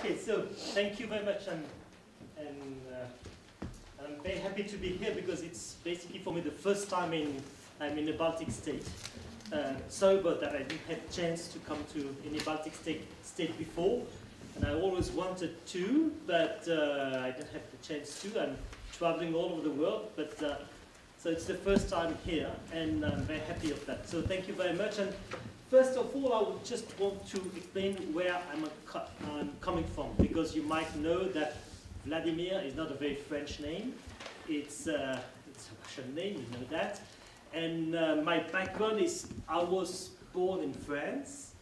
Okay, so thank you very much, and I'm very happy to be here because it's basically for me the first time I'm in a Baltic state. Sorry about that, I didn't have a chance to come to any Baltic state before, and I always wanted to, but I didn't have the chance to. I'm traveling all over the world, but so it's the first time here, and I'm very happy of that. So thank you very much. And first of all, I would just want to explain where I'm coming from, because you might know that Vladimir is not a very French name. It's a Russian name, you know that. And my background is I was born in France,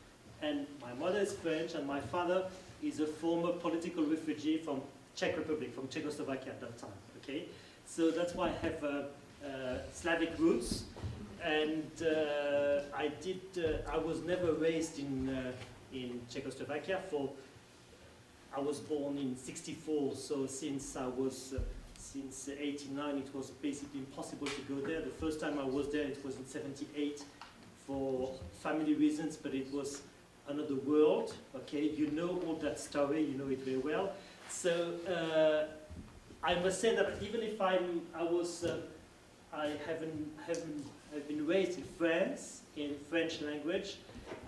and my mother is French, and my father is a former political refugee from Czech Republic, from Czechoslovakia at that time. Okay, so that's why I have Slavic roots. And I was never raised in Czechoslovakia. I was born in '64, so since since '89, it was basically impossible to go there. The first time I was there, it was in '78 for family reasons, but it was another world. Okay, you know all that story, you know it very well. So I must say that even if I have been raised in France, in French language.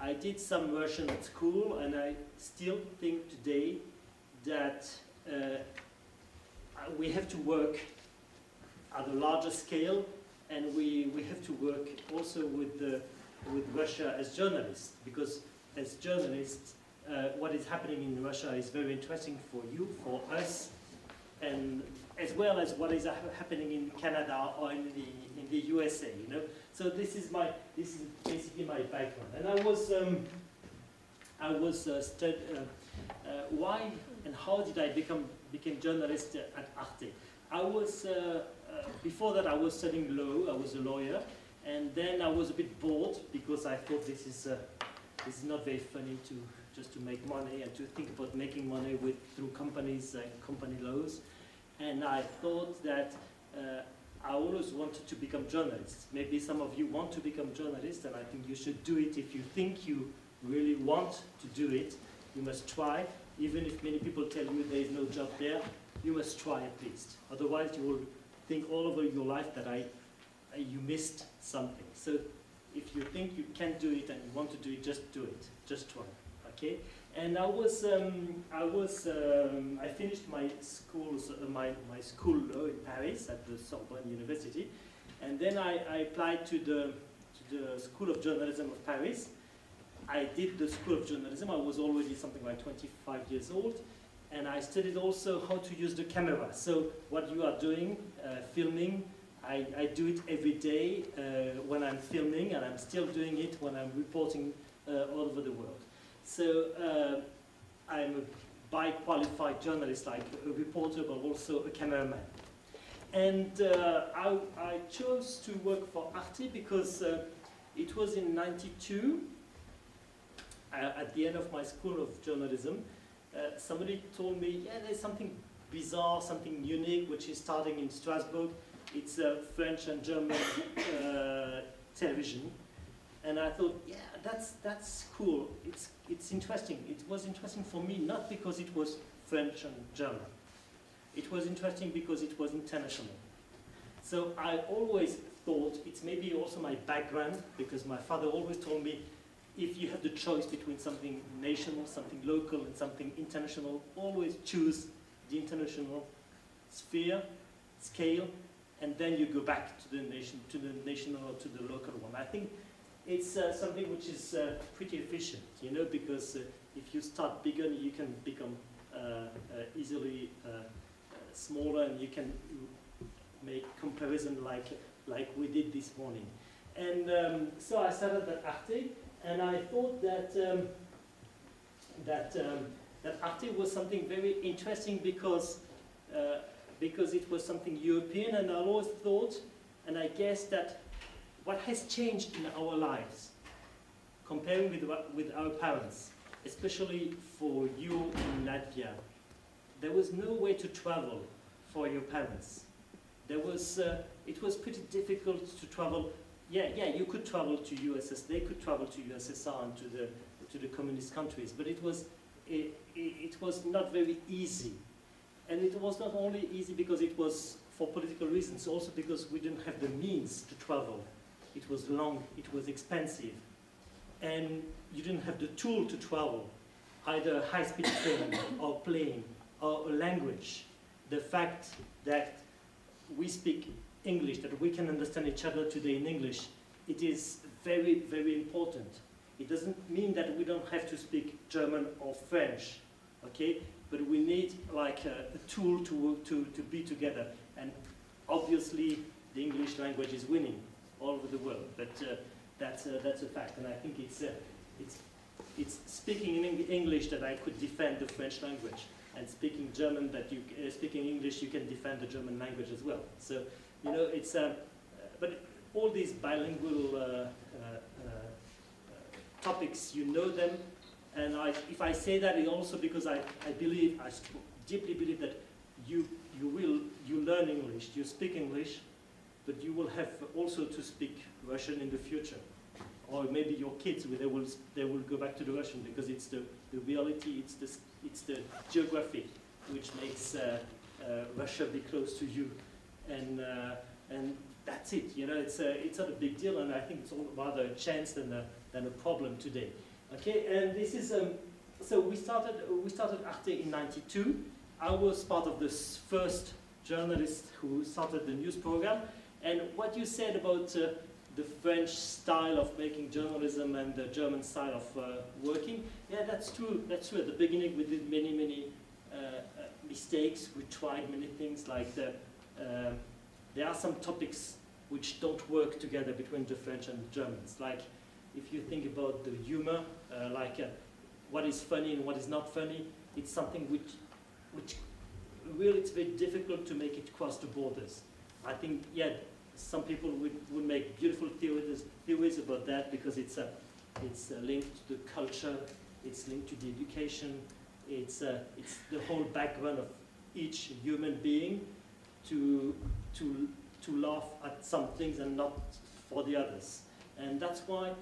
I did some Russian at school, and I still think today that we have to work at a larger scale, and we have to work also with Russia as journalists, because as journalists, what is happening in Russia is very interesting for you, for us, and as well as what is happening in Canada or in the USA, you know. So this is basically my background, and why and how did I become journalist at Arte? Before that I was studying law. I was a lawyer, and then I was a bit bored because I thought this is not very funny to make money and to think about making money through companies and company laws. And I thought that I always wanted to become journalists. Maybe some of you want to become journalists, and I think you should do it. If you think you really want to do it, you must try. Even if many people tell you there is no job there, you must try at least. Otherwise you will think all over your life that you missed something. So if you think you can do it and you want to do it, just do it. Just try. Okay? And I finished my school law in Paris at the Sorbonne University, and then I applied to the School of Journalism of Paris. I did the School of Journalism. I was already something like 25 years old, and I studied also how to use the camera. So what you are doing, filming, I do it every day when I'm filming, and I'm still doing it when I'm reporting all over the world. So I'm a by-qualified journalist, like a reporter, but also a cameraman. And I chose to work for Arte because it was in '92, at the end of my school of journalism. Somebody told me, yeah, there's something bizarre, something unique, which is starting in Strasbourg. It's French and German television. And I thought, yeah, that's cool. It's interesting. It was interesting for me not because it was French and German. It was interesting because it was international. So I always thought it's maybe also my background, because my father always told me, if you have the choice between something national, something local, and something international, always choose the international scale, and then you go back to the national or to the local one. I think it's something which is pretty efficient, you know, because if you start bigger, you can become easily smaller, and you can make comparison like we did this morning. And so I started at Arte, and I thought that that Arte was something very interesting because it was something European, and I always thought, and I guess that what has changed in our lives, comparing with our parents, especially for you in Latvia, there was no way to travel for your parents. It was pretty difficult to travel. Yeah, you could travel to USSR, they could travel to USSR and to the communist countries, but it was it was not very easy. And it was not only easy because it was for political reasons, also because we didn't have the means to travel. It was long, it was expensive, and you didn't have the tool to travel, either a high-speed train or plane or a language. The fact that we speak English, that we can understand each other today in English, it is very, very important. It doesn't mean that we don't have to speak German or French, okay? But we need like a tool to be together. And obviously, the English language is winning all over the world. But that's a fact. And I think it's speaking in English that I could defend the French language, and speaking German that speaking English you can defend the German language as well. So you know it's but all these bilingual topics, you know them. And if I say that, it's also because I deeply believe that you learn English, you speak English, but you will have also to speak Russian in the future. Or maybe your kids, they will go back to the Russian, because it's the reality, it's the geography which makes Russia be close to you. And that's it, you know, it's not a big deal, and I think it's all rather a chance than a problem today. Okay, and this is, so we started Arte in '92. I was part of the first journalist who started the news program. And what you said about the French style of making journalism and the German style of working, yeah, that's true. That's true. At the beginning, we did many mistakes. We tried many things. Like there are some topics which don't work together between the French and the Germans. Like if you think about the humor, what is funny and what is not funny, it's something which really it's very difficult to make it cross the borders. I think, yeah, some people would make beautiful theories about that, because it's linked to the culture, it's linked to the education, it's the whole background of each human being to laugh at some things and not for the others. And that's why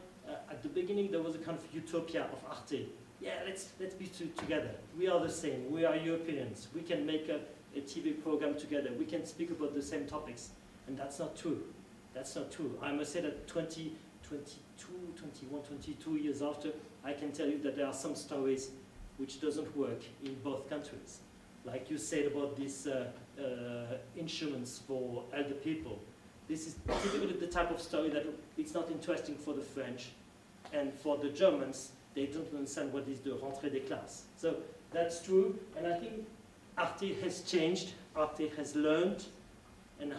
at the beginning there was a kind of utopia of Arte. Yeah, let's be together. We are the same. We are Europeans. We can make a TV program together. We can speak about the same topics. And that's not true. That's not true. I must say that 22 years after, I can tell you that there are some stories which doesn't work in both countries. Like you said about this insurance for elder people. This is typically the type of story that it's not interesting for the French, and for the Germans, they don't understand what is the rentrée des classes. So that's true, and I think Arte has changed, Arte has learned, and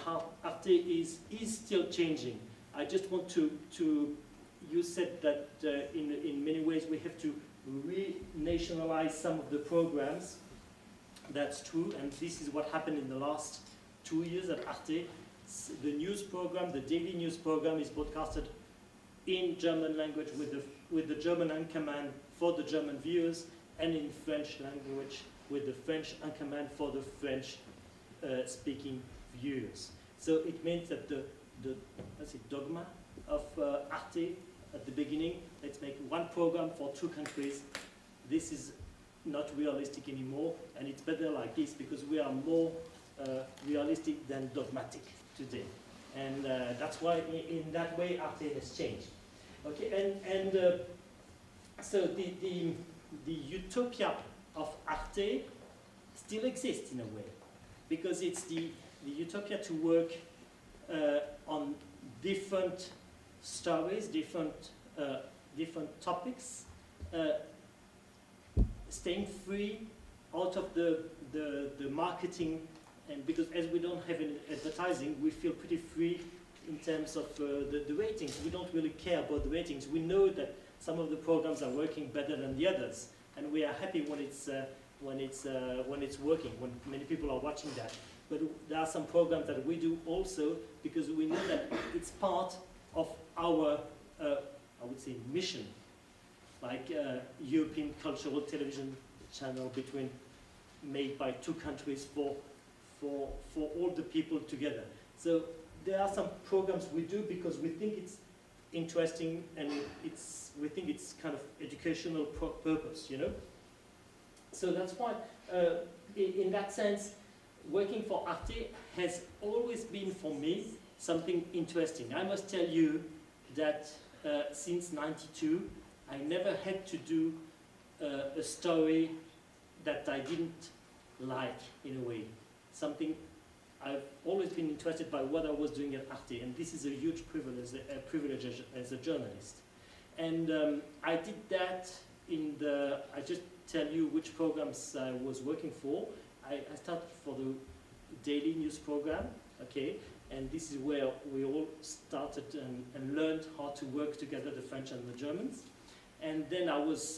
Arte is still changing. I just want to you said that in many ways we have to renationalize some of the programs. That's true, and this is what happened in the last 2 years at Arte. The news program, the daily news program, is broadcasted in German language with the German anchorman for the German viewers, and in French language with the French anchorman for the French speaking viewers. So it means that the dogma of Arte at the beginning, let's make one program for 2 countries. This is not realistic anymore, and it's better like this because we are more realistic than dogmatic today. And that's why in that way Arte has changed. Okay, and so the utopia of Arte still exists in a way, because it's the utopia to work on different stories, different topics, staying free out of the marketing, and because as we don't have any advertising, we feel pretty free in terms of the ratings. We don't really care about the ratings. We know that some of the programs are working better than the others, and we are happy when it's working, when many people are watching that. But there are some programs that we do also because we know that it's part of our, I would say, mission, like European cultural television channel made by 2 countries for all the people together. So there are some programs we do because we think it's interesting, and we think it's kind of educational purpose, you know. So that's why, in that sense, working for Arte has always been for me something interesting. I must tell you that since '92, I never had to do a story that I didn't like, in a way. Something I've always been interested by what I was doing at Arte, and this is a huge privilege as a journalist. And I did that in the, I just tell you which programs I was working for. I started for the daily news program, okay, and this is where we all started and learned how to work together, the French and the Germans. And then I was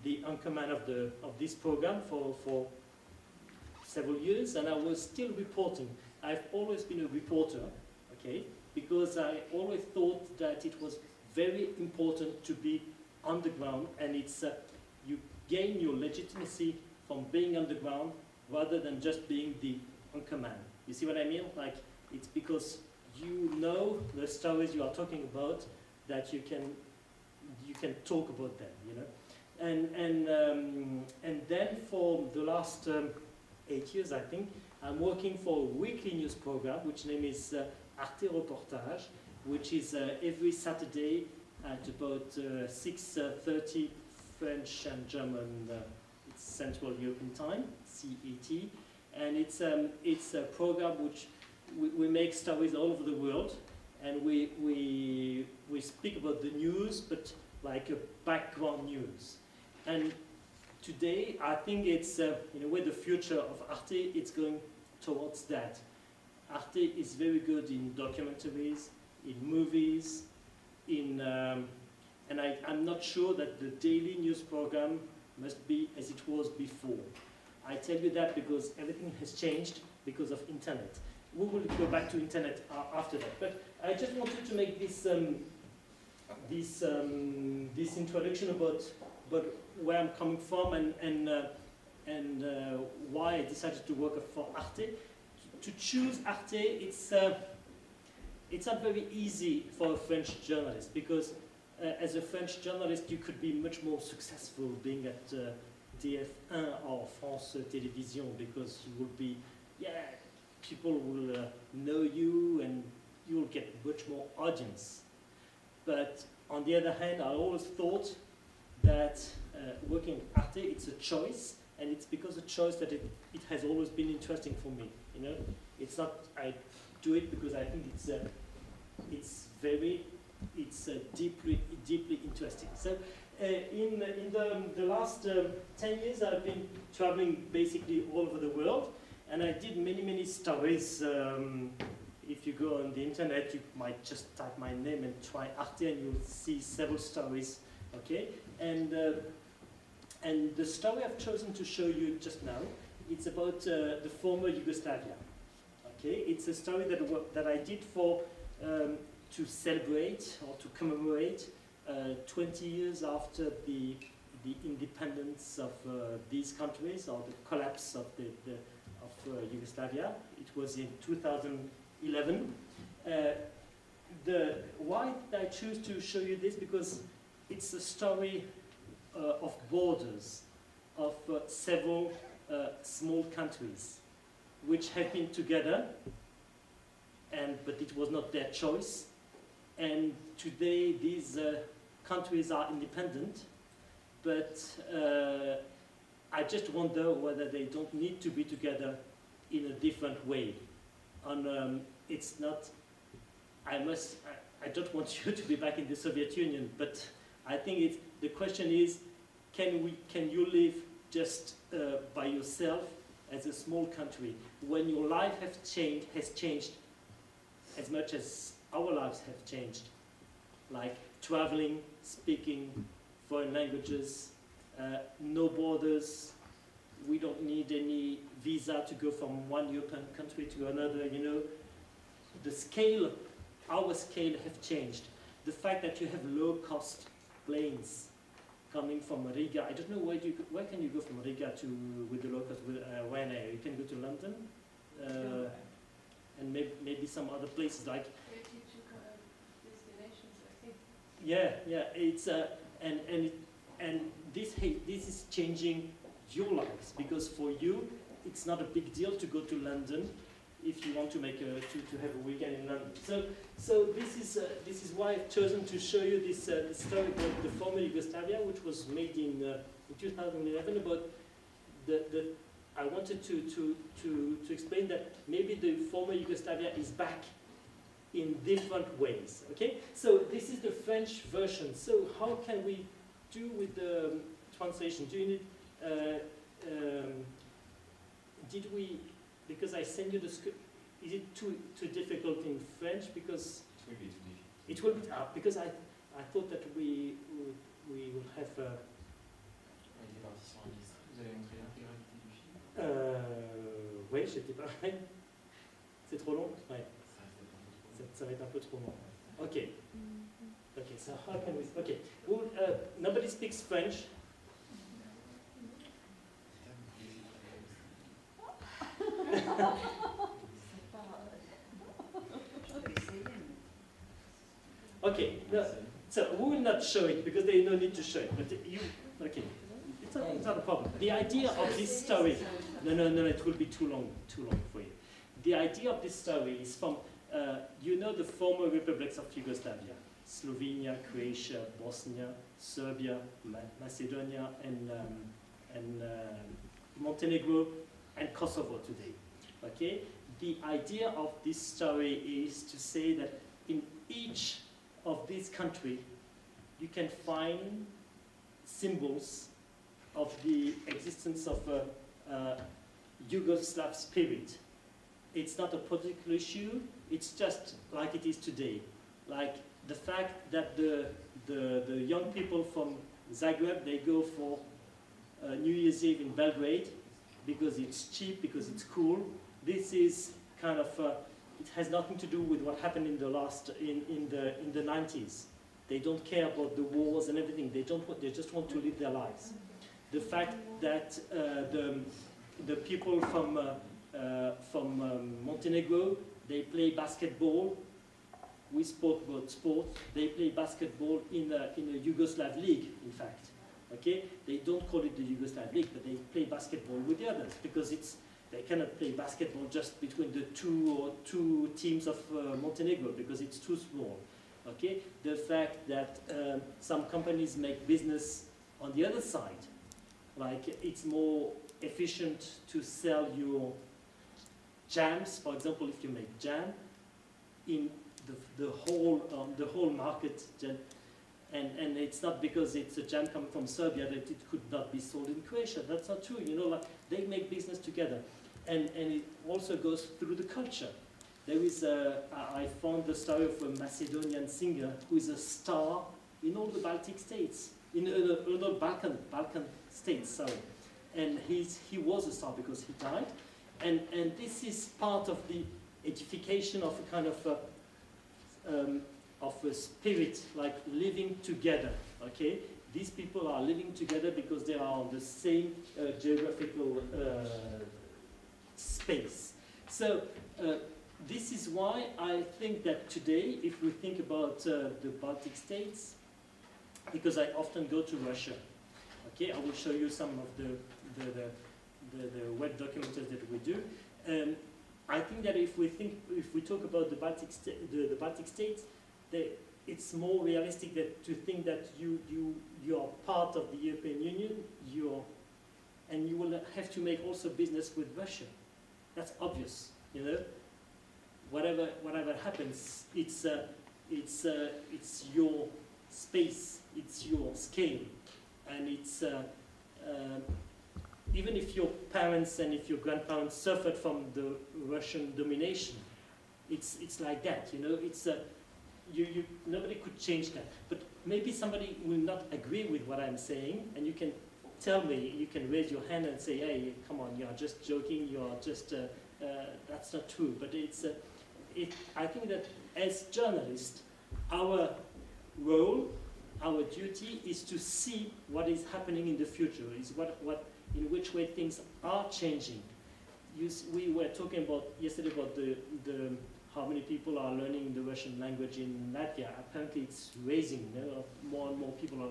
the anchorman of this program for several years, and I was still reporting. I've always been a reporter, okay, because I always thought that it was very important to be on the ground, and it's you gain your legitimacy from being on the ground rather than just being the anchorman. You see what I mean? Like, it's because you know the stories you are talking about that you can talk about them, you know. And then for the last 8 years, I think, I'm working for a weekly news program, which name is Arte Reportage, which is every Saturday at about 6:30 French and German, it's Central European Time, CET, and it's a program which we make stories all over the world, and we speak about the news, but like a background news. And today, I think it's, in a way, the future of Arte, it's going towards that. Arte is very good in documentaries, in movies, in, and I'm not sure that the daily news program must be as it was before. I tell you that because everything has changed because of internet. We will go back to internet after that. But I just wanted to make this this introduction about where I'm coming from and why I decided to work for Arte. To choose Arte, it's not very easy for a French journalist, because as a French journalist you could be much more successful being at TF1 or France Télévision, because you will be, people will know you and you will get much more audience. But on the other hand, I always thought that working at Arte, it's a choice, and it's because of choice that it has always been interesting for me. You know, it's not I do it because I think it's deeply interesting. So in the last 10 years, I've been traveling basically all over the world, and I did many stories. If you go on the internet, you might just type my name and try Arte, and you'll see several stories. Okay, and the story I've chosen to show you just now, it's about the former Yugoslavia. Okay, it's a story that I did for to celebrate or to commemorate 20 years after the independence of these countries, or the collapse of Yugoslavia. It was in 2011. Why did I choose to show you this? Because it's a story of borders, of several small countries which have been together, but it was not their choice. And today these countries are independent, but I just wonder whether they don't need to be together in a different way. And it's not, I don't want you to be back in the Soviet Union, but I think the question is, can you live just by yourself as a small country when your life has changed as much as our lives have changed, like traveling, speaking foreign languages, no borders. We don't need any visa to go from one European country to another. You know, the scale, our scale have changed. The fact that you have low-cost planes coming from Riga. I don't know where can you go from Riga with the low-cost Ryanair? You can go to London, and maybe some other places like. 32 destinations, I think. Yeah, it's and this is changing your lives, because for you, it's not a big deal to go to London if you want to make to have a weekend in London. So this is why I've chosen to show you this story about the former Yugoslavia, which was made in 2011. About I wanted to explain that maybe the former Yugoslavia is back in different ways. Okay, so this is the French version. So how can we do with the translation? Do you need? Did we? Because I send you the script. Is it too difficult in French? Because it will be too difficult. It will be because I thought that we will have. Vous allez montrer l'intégralité du film. Oui, j'étais pas. C'est trop long. Ouais. Ça va être un peu trop long. Okay. Okay. So how can we? Okay. Well, nobody speaks French. Okay, no, so we will not show it because there is no need to show it. But you, okay, it's not a problem. The idea of this story, no, it will be too long for you. The idea of this story is from, you know, the former republics of Yugoslavia: Slovenia, Croatia, Bosnia, Serbia, Macedonia, and Montenegro, and Kosovo today. Okay, the idea of this story is to say that in each of this country, you can find symbols of the existence of a Yugoslav spirit. It's not a political issue, it's just like it is today. Like the fact that the young people from Zagreb, they go for New Year's Eve in Belgrade because it's cheap, because it's cool. This is kind of it has nothing to do with what happened in the in the 90s. They don't care about the wars and everything. They just want to live their lives. The fact that the people from Montenegro, they play basketball. We spoke about sport. They play basketball in a Yugoslav league, in fact. Okay, they don't call it the Yugoslav league, but they play basketball with the others because they cannot play basketball just between the two teams of Montenegro because it's too small. Okay, the fact that some companies make business on the other side, like it's more efficient to sell your jams, for example, if you make jam in the whole market, and it's not because it's a jam coming from Serbia that it could not be sold in Croatia. That's not true. You know, like they make business together, and it also goes through the culture. There is I found the story of a Macedonian singer who is a star in all the Baltic states, in all Balkan states, sorry. And he was a star because he died. And this is part of the edification of a kind of a spirit, like living together, okay? These people are living together because they are on the same geographical space. So this is why I think that today, if we think about the Baltic states, because I often go to Russia, okay? I will show you some of the web documentaries that we do. I think that if we talk about the Baltic states, it's more realistic to think that you are part of the European Union, and you will have to make also business with Russia. That's obvious, you know. Whatever happens, it's your space, it's your scale, and it's even if your parents and if your grandparents suffered from the Russian domination, it's like that, you know. It's nobody could change that. But maybe somebody will not agree with what I'm saying, and you can tell me. You can raise your hand and say, "Hey, come on, you are just joking. You are just that's not true." But I think that as journalists, our role, our duty is to see what is happening in the future. Is in which way things are changing. We were talking about yesterday about how many people are learning the Russian language in Latvia. Apparently it's raising. You know, more and more people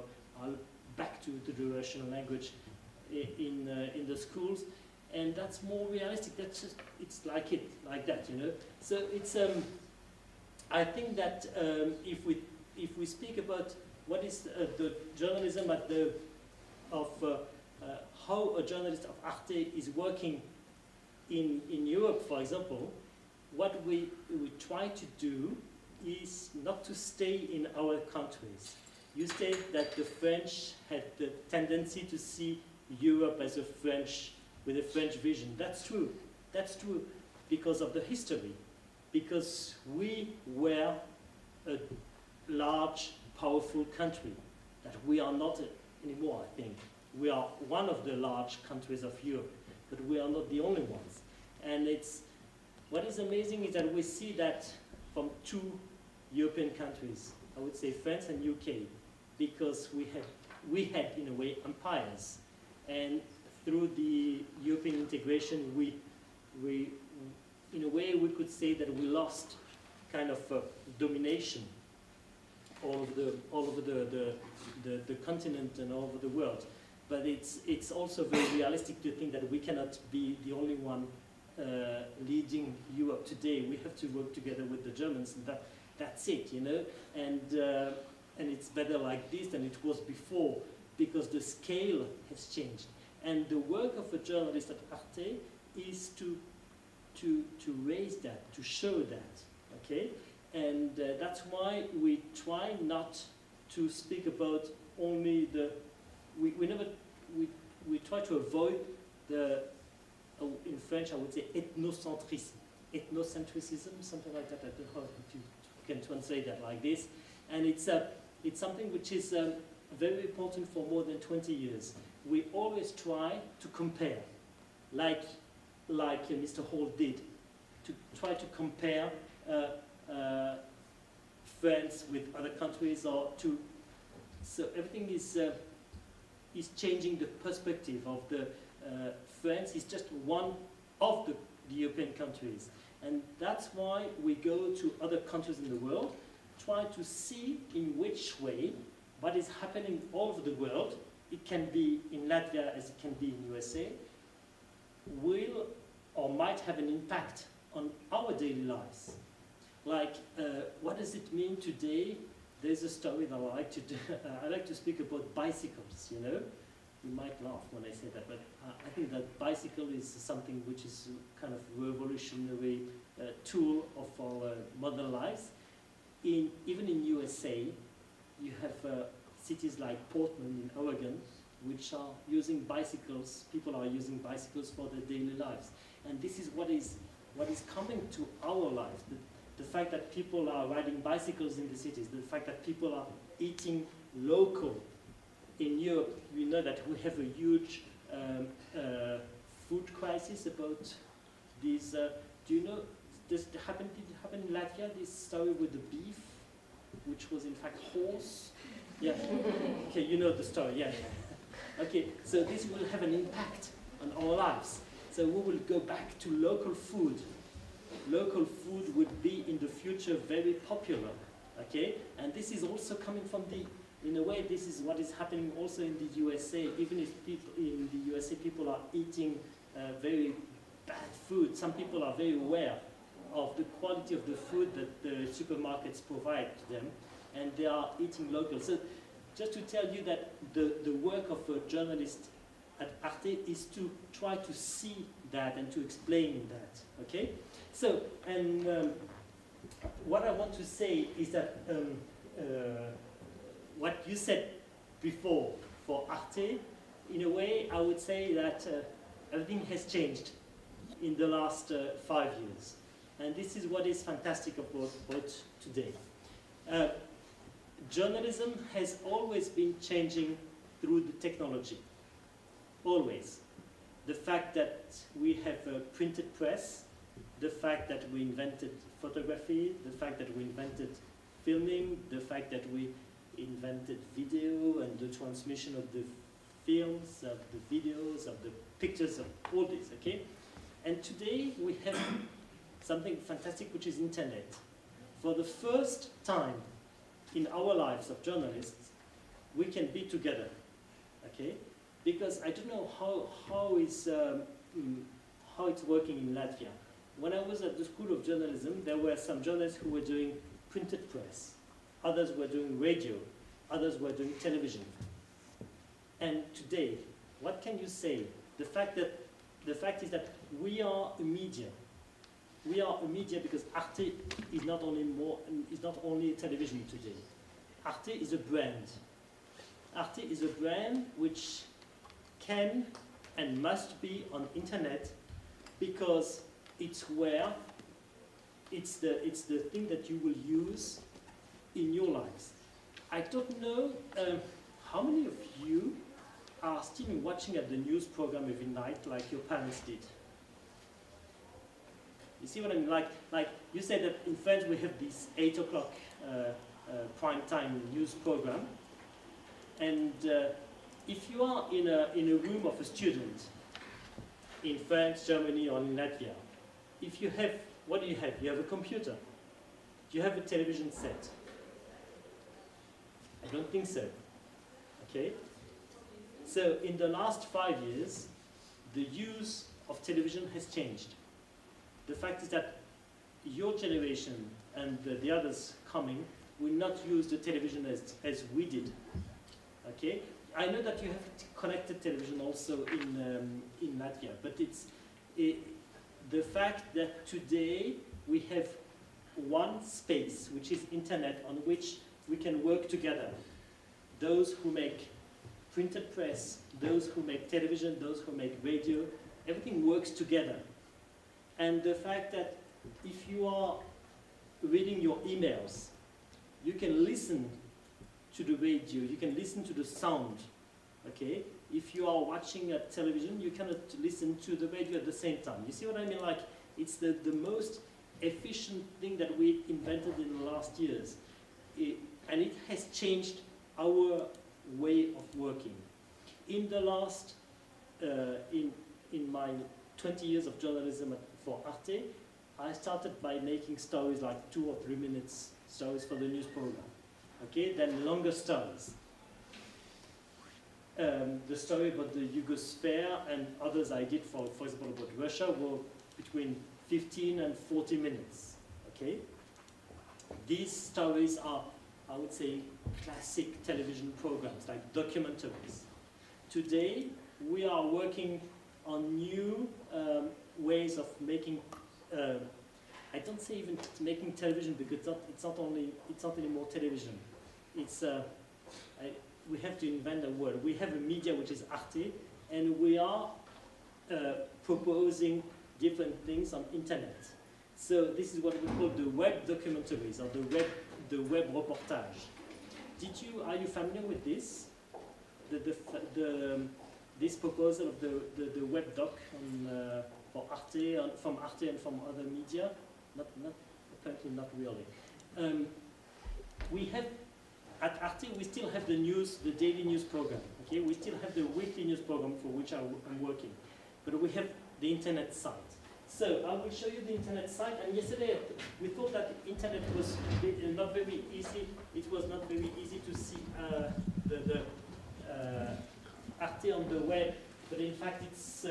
are back to the Russian language in the schools, and that's more realistic. That's just, it's like that, you know. So it's I think that if we speak about what is the journalism at the how a journalist of Arte is working in Europe, for example, what we try to do is not to stay in our countries. You say that the French had the tendency to see Europe as with a French vision. That's true. That's true because of the history. Because we were a large, powerful country that we are not anymore, I think. We are one of the large countries of Europe, but we are not the only ones. And what is amazing is that we see that from two European countries, I would say France and UK, because we had in a way empires, and through the European integration, we in a way we could say that we lost kind of domination all over the continent and all over the world. But it's also very realistic to think that we cannot be the only one leading Europe today. We have to work together with the Germans, and that's it, you know. And it's better like this than it was before, because the scale has changed. And the work of a journalist at Arte is to raise that, to show that, okay? And that's why we try not to speak about only we try to avoid the, in French I would say ethnocentrism, something like that. I don't know if you can translate that like this. And it's something which is very important for more than 20 years. We always try to compare, like Mr. Hall did, to try to compare France with other countries, or so everything is changing the perspective of the France is just one of the European countries, and that's why we go to other countries in the world, try to see in which way what is happening all over the world. It can be in Latvia as it can be in USA, will or might have an impact on our daily lives. Like, what does it mean today? There's a story that I like to do. I like to speak about bicycles, you know? You might laugh when I say that, but I think that bicycle is something which is kind of revolutionary tool of our modern lives. Even in USA, you have cities like Portland in Oregon, which are using bicycles. People are using bicycles for their daily lives, and this is what is coming to our lives. The fact that people are riding bicycles in the cities, the fact that people are eating local. In Europe, we know that we have a huge food crisis about these. Do you know, did it happen in Latvia, this story with the beef, which was in fact horse? Yeah, okay, you know the story, yeah. Okay, so this will have an impact on our lives. So we will go back to local food. Local food would be in the future very popular, okay? And this is also coming from in a way, this is what is happening also in the USA. Even if in the USA people are eating very bad food, some people are very aware of the quality of the food that the supermarkets provide to them, and they are eating local. So just to tell you that the work of a journalist at Arte is to try to see that and to explain that, okay? So, and what I want to say is that what you said before for Arte, in a way, I would say that everything has changed in the last 5 years. And this is what is fantastic about today. Journalism has always been changing through the technology, always. The fact that we have a printed press, the fact that we invented photography, the fact that we invented filming, the fact that we invented video and the transmission of the films, of the videos, of the pictures, of all this, okay? And today we have something fantastic, which is internet. For the first time in our lives of journalists, we can be together. okay? Because I don't know how it's working in Latvia. When I was at the School of Journalism, there were some journalists who were doing printed press. Others were doing radio. Others were doing television. And today, what can you say? The fact is that we are a media. We are a media because Arte is not only television today. Arte is a brand. Arte is a brand which can and must be on internet because it's the thing that you will use in your lives. I don't know how many of you are still watching at the news program every night like your parents did. You see what I mean? Like you said that in France we have this 8 o'clock prime time news program, and if you are in a room of a student in France, Germany, or in Latvia, if you have, what do you have? You have a computer. Do you have a television set? I don't think so. Okay? So in the last 5 years, the use of television has changed. The fact is that your generation and the others coming will not use the television as we did. Okay? I know that you have connected television also in Latvia, but it's the fact that today we have one space, which is internet, on which we can work together. Those who make printed press, those who make television, those who make radio, everything works together. And the fact that if you are reading your emails, you can listen to the radio, you can listen to the sound, okay? If you are watching a television, you cannot listen to the radio at the same time. You see what I mean? Like, it's the most efficient thing that we invented in the last years. And it has changed our way of working. In the last, in my 20 years of journalism for Arte, I started by making stories like 2 or 3 minutes stories for the news program. Okay, then longer stories. The story about the Yugosphere and others I did, for example, about Russia, were between 15 and 40 minutes. Okay, these stories are, I would say, classic television programs, like documentaries. Today, we are working on new ways of making. I don't say even making television because it's not anymore television. It's we have to invent a word. We have a media which is Arte, and we are proposing different things on internet. So this is what we call the web documentaries or the web reportage. Are you familiar with this? This proposal of the web doc on, for Arte, from Arte and from other media? Apparently not really. We have, at Arte, we still have the daily news program. Okay, we still have the weekly news program for which I'm working, but we have the internet site. So I will show you the internet site. And yesterday we thought that the internet was not very easy. It was not very easy to see the Arte on the web, but in fact it's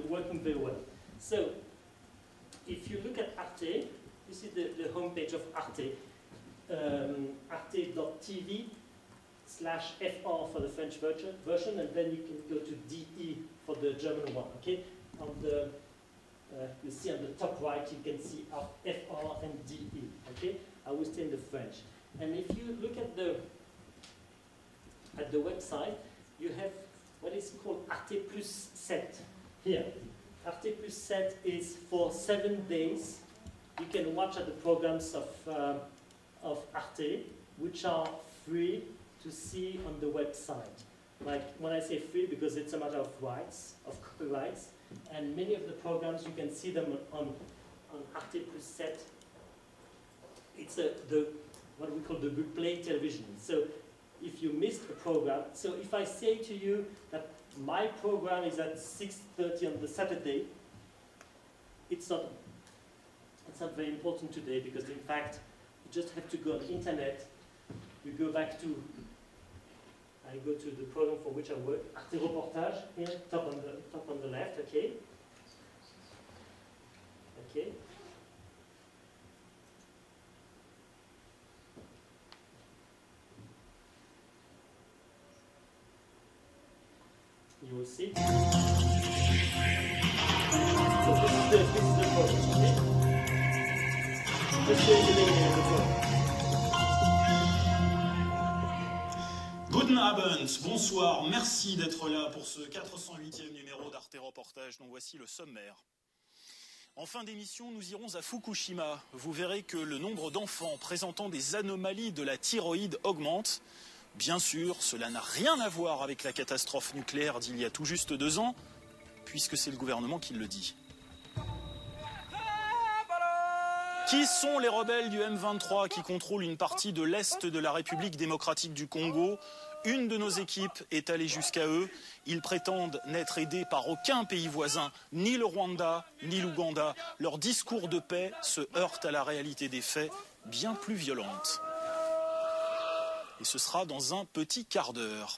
working very well. So if you look at Arte, you see the homepage of Arte, arte.tv/fr for the French version, and then you can go to DE for the German one. Okay, on the you see on the top right, you can see FR and DE. Okay, I will stay in the French. And if you look at the website, you have what is called Arte Plus 7 here. Arte Plus 7 is for 7 days. You can watch the programs of Arte, which are free to see on the website. Like when I say free, because it's a matter of rights, of copyrights, and many of the programs you can see them on Arte Plus 7. It's what we call the replay television. So if you missed a program, so if I say to you that my program is at 6:30 on the Saturday, it's not very important today, because in fact you just have to go on the internet. You go back to, I go to the program for which I work, Arte Reportage, here, top on the left, okay. Okay. You will see. So this is the program, okay. Let's show you the beginning of the program. Guten Abend, bonsoir, merci d'être là pour ce 408e numéro d'Arte Reportage dont voici le sommaire. En fin d'émission, nous irons à Fukushima. Vous verrez que le nombre d'enfants présentant des anomalies de la thyroïde augmente. Bien sûr, cela n'a rien à voir avec la catastrophe nucléaire d'il y a tout juste 2 ans, puisque c'est le gouvernement qui le dit. Qui sont les rebelles du M23 qui contrôlent une partie de l'Est de la République démocratique du Congo? Une de nos équipes est allée jusqu'à eux. Ils prétendent n'être aidés par aucun pays voisin, ni le Rwanda, ni l'Ouganda. Leur discours de paix se heurte à la réalité des faits, bien plus violente. Et ce sera dans un petit quart d'heure.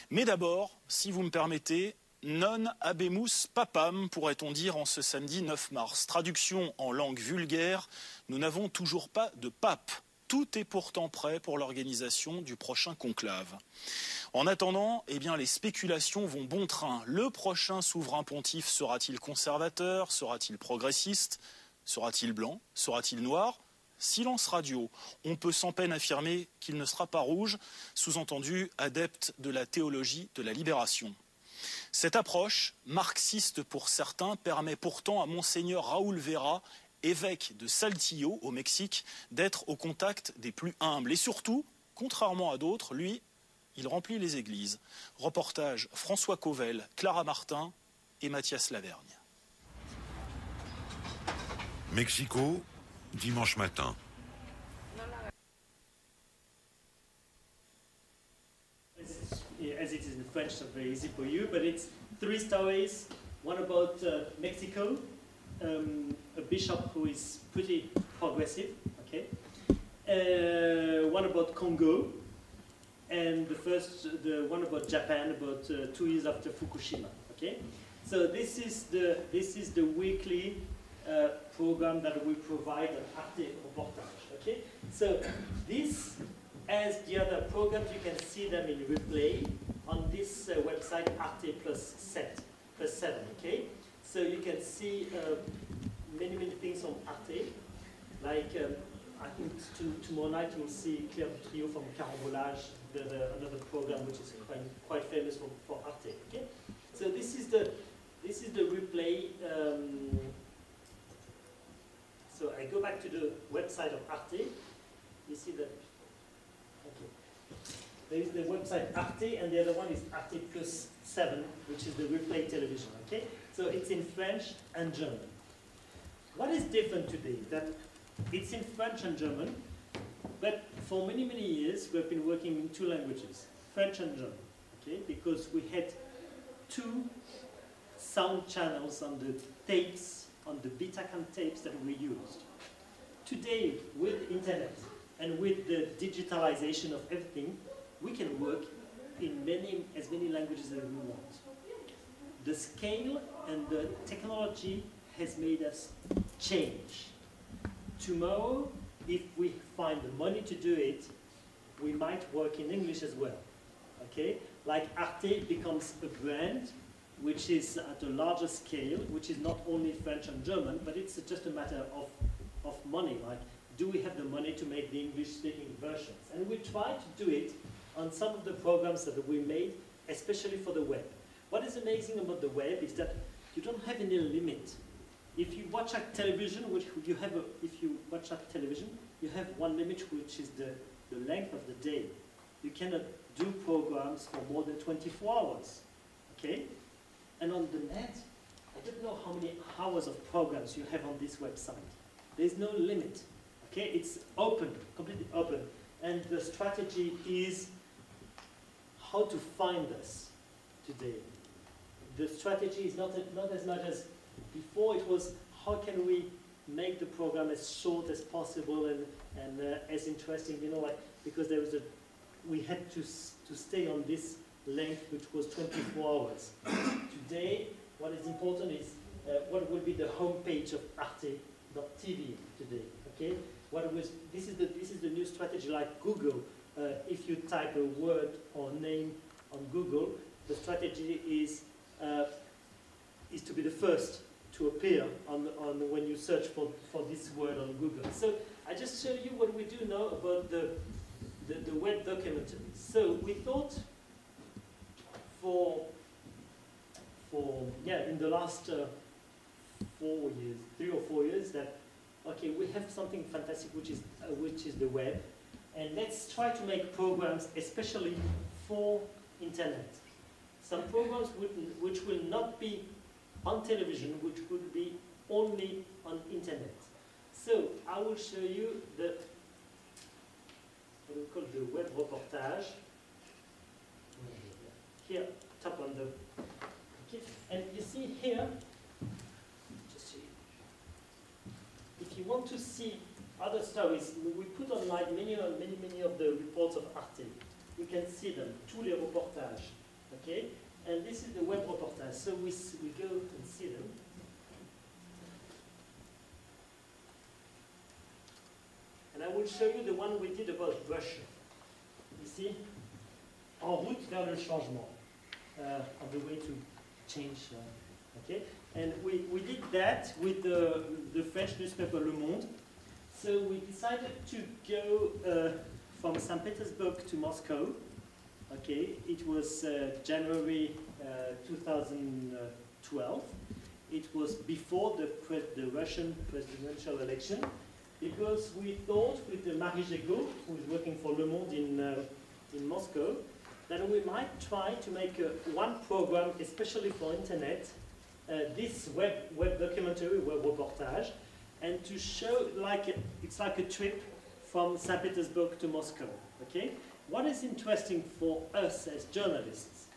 Mais d'abord, si vous me permettez, non habemus papam, pourrait-on dire en ce samedi 9 mars. Traduction en langue vulgaire, nous n'avons toujours pas de pape. Tout est pourtant prêt pour l'organisation du prochain conclave. En attendant, eh bien, les spéculations vont bon train. Le prochain souverain pontife sera-t-il conservateur? Sera-t-il progressiste? Sera-t-il blanc? Sera-t-il noir? Silence radio. On peut sans peine affirmer qu'il ne sera pas rouge, sous-entendu adepte de la théologie de la libération. Cette approche, marxiste pour certains, permet pourtant à Monseigneur Raúl Vera, évêque de Saltillo, au Mexique, d'être au contact des plus humbles. Et surtout, contrairement à d'autres, lui, il remplit les églises. Reportage François Cauvel, Clara Martin et Mathias Lavergne. Mexico, dimanche matin. As it is in French, it's not very easy for you, but it's 3 stories. One about Mexico, a bishop who is pretty progressive, okay. One about Congo, and the one about Japan, about 2 years after Fukushima, okay. So this is the weekly program that we provide on Arte Reportage, okay. So this, as the other programs, you can see them in replay on this website Arte plus 7, okay? So you can see many things on Arte, like I think tomorrow night you'll see Claire Trio from Carambolage, another program which is quite famous for Arte, okay? So this is the replay. So I go back to the website of Arte. You see that. There is the website Arte, and the other one is Arte plus 7, which is the replay television, okay? So it's in French and German. What is different today? That it's in French and German, but for many years we've been working in 2 languages, French and German, okay? Because we had 2 sound channels on the tapes, on the Betacam tapes that we used. Today, with internet and with the digitalization of everything, we can work in as many languages as we want. The scale and the technology has made us change. Tomorrow, if we find the money to do it, we might work in English as well, okay? Like Arte becomes a brand which is at a larger scale, which is not only French and German, but it's just a matter of money. Like, do we have the money to make the English-speaking versions? And we try to do it on some of the programs that we made, especially for the web. What is amazing about the web is that you don't have any limit. If you watch at television, if you watch at television, you have one limit, which is the length of the day. You cannot do programs for more than 24 hours, okay? And on the net, I don't know how many hours of programs you have on this website. There's no limit, okay? It's open, completely open. And the strategy is how to find us today. The strategy is not as much as before. It was how can we make the program as short as possible and as interesting, you know, like, because there was we had to stay on this length, which was 24 hours. Today, what is important is what will be the homepage of Arte.tv today. Okay, this is the new strategy, like Google. If you type a word or name on Google, the strategy is to be the first to appear on when you search for this word on Google. So I just show you what we do know about the web documentary. So we thought in the last 3 or 4 years, that okay, we have something fantastic which is the web, and let's try to make programs especially for internet. Some programs which will not be on television, which will be only on internet. So I will show you what we call the web reportage. Here, top on the. Okay, and you see here. Just see. If you want to see other stories, we put online many of the reports of Arte. You can see them. Tous les reportages. Okay, and this is the web reportage. So we go and see them. And I will show you the one we did about Russia. You see, en route vers le changement, on the way to change. Okay, and we did that with the French newspaper Le Monde. So we decided to go from St. Petersburg to Moscow. Okay, it was January 2012. It was before the Russian presidential election, because we thought with Marie Gégaud, who is working for Le Monde in Moscow, that we might try to make one program, especially for internet, this web documentary, web reportage, and to show it's like a trip from St. Petersburg to Moscow. Okay. What is interesting for us as journalists,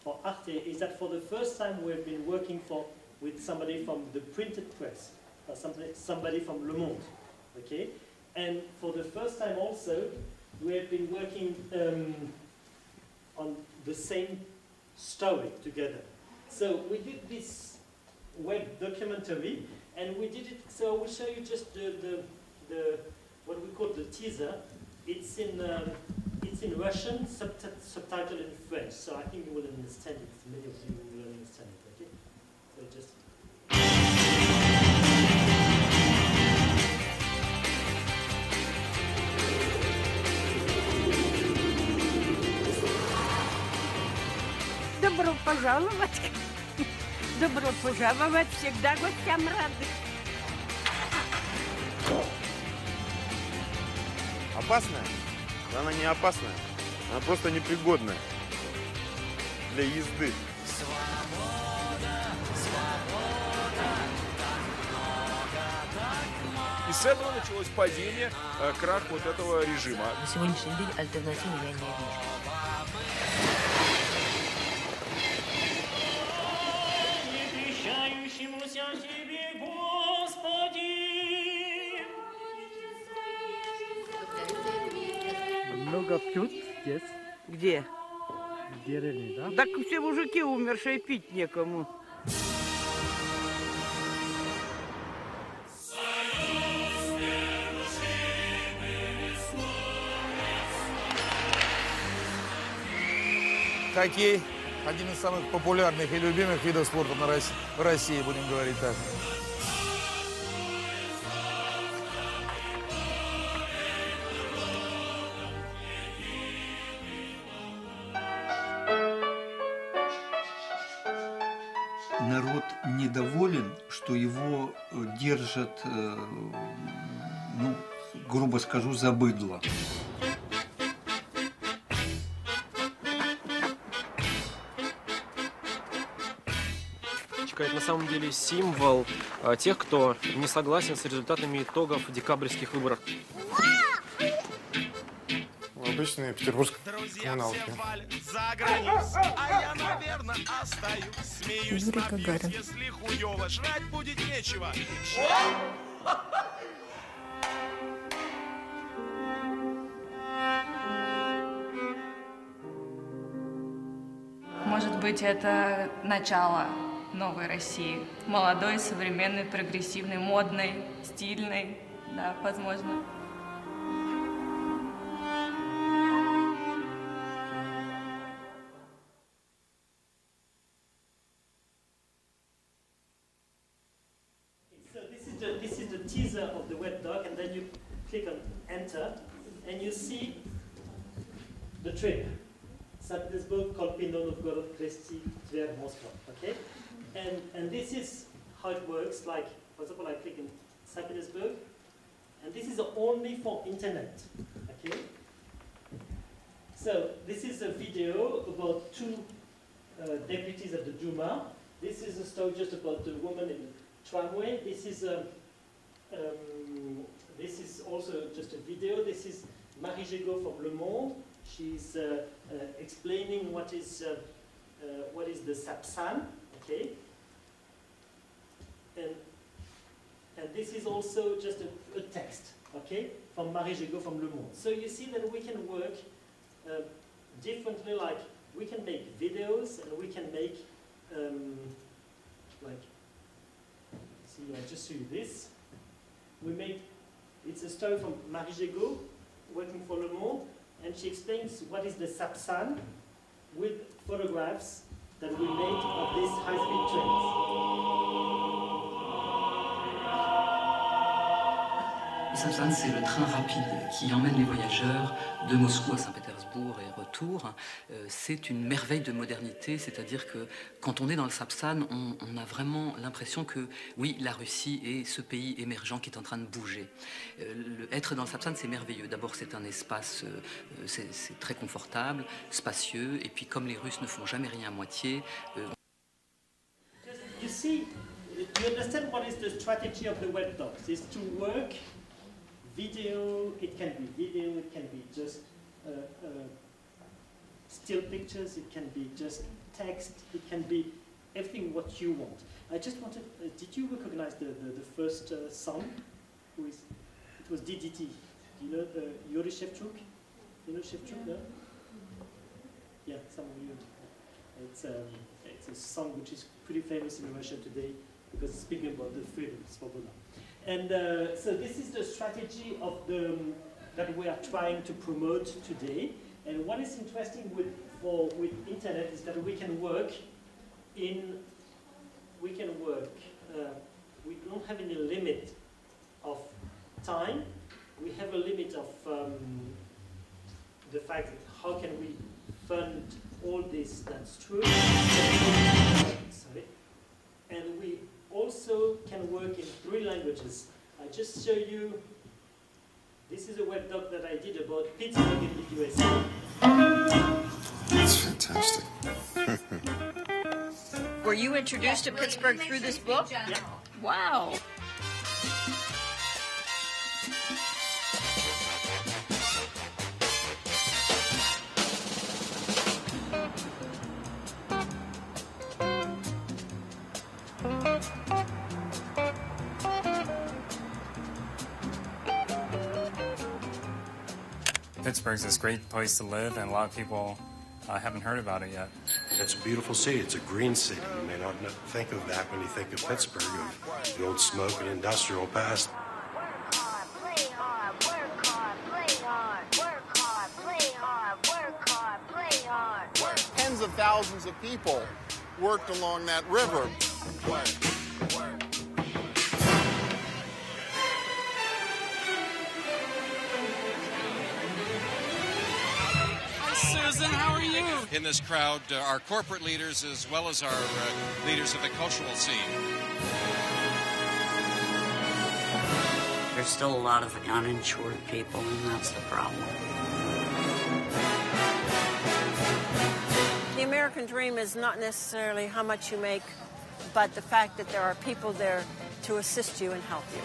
for Arte, is that for the first time we've been working with somebody from the printed press, or somebody from Le Monde. Okay, and for the first time also, we have been working on the same story together. So we did this web documentary, and we did it. So I will show you just the what we call the teaser. It's in Russian, subtitled in French. So I think you will understand it. Many of you will understand it. Okay, so just. Добро пожаловать. Добро пожаловать. Всегда гостям рады. Опасная? Она не опасная. Она просто непригодная для езды. И с этого началось падение, крах вот этого режима. На сегодняшний день альтернативы я не вижу. Много пьют здесь. Где? В деревне, да? Так все мужики умершие, пить некому. Хоккей – один из самых популярных и любимых видов спорта в России, будем говорить так. Народ недоволен, что его держат, ну, грубо скажу, за быдло. Это на самом деле символ тех, кто не согласен с результатами итогов декабрьских выборов. Обычные петербургские каналки. Юрий Гагарин. Может быть, это начало новой России. Молодой, современной, прогрессивной, модной, стильной. Да, возможно. So this is the teaser of the web doc, and then you click on enter, and you see the trip. St. Petersburg, Kolpino, Novgorod, Kresti, Tver, Moscow. Okay, and this is how it works. Like, for example, I click in St. Petersburg, and this is only for internet. Okay. So this is a video about two deputies at the Duma. This is a story just about the woman in the tramway. This is also just a video. This is Marie Gégaud from Le Monde. She's explaining what is the Sapsan, okay? And this is also just a text, okay, from Marie Gégaud from Le Monde. So you see that we can work differently. Like, we can make videos, and we can make like. See, I just show you this. It's a story from Marie Gégaud, working for Le Monde, and she explains what is the Sapsan with photographs that we made of these high-speed trains. Le Sapsan, c'est le train rapide qui emmène les voyageurs de Moscou à Saint-Pétersbourg et retour. C'est une merveille de modernité, c'est-à-dire que quand on est dans le Sapsan, on a vraiment l'impression que, oui, la Russie est ce pays émergent qui est en train de bouger. Être dans le Sapsan, c'est merveilleux. D'abord, c'est un espace, c'est très confortable, spacieux, et puis comme les Russes ne font jamais rien à moitié... You see, you understand what is the strategy of the web docs? Is to work video, it can be video, it can be just still pictures, it can be just text, it can be everything what you want. I just wanted, did you recognize the first song? It was DDT. Do you know Yuri Shevchuk? You know Shevchuk, no? Yeah, some of you. It's a song which is pretty famous in Russia today because it's speaking about the freedom, Svoboda. And so this is the strategy of that we are trying to promote today. And what is interesting with internet is that we can work. We don't have any limit of time. We have a limit of the fact that how can we fund all this. That's true. Sorry. And we also can work in 3 languages. I just show you, this is a web doc that I did about Pittsburgh in the USA. That's fantastic. Were you introduced to Pittsburgh through this book? Yeah. Wow. Pittsburgh's this great place to live, and a lot of people haven't heard about it yet. It's a beautiful city. It's a green city. You may not think of that when you think of Pittsburgh, of the old smoke and industrial past. Tens of thousands of people worked along that river. Susan, how are you? In this crowd, our corporate leaders as well as our leaders of the cultural scene. There's still a lot of uninsured people, and that's the problem. The American dream is not necessarily how much you make, but the fact that there are people there to assist you and help you.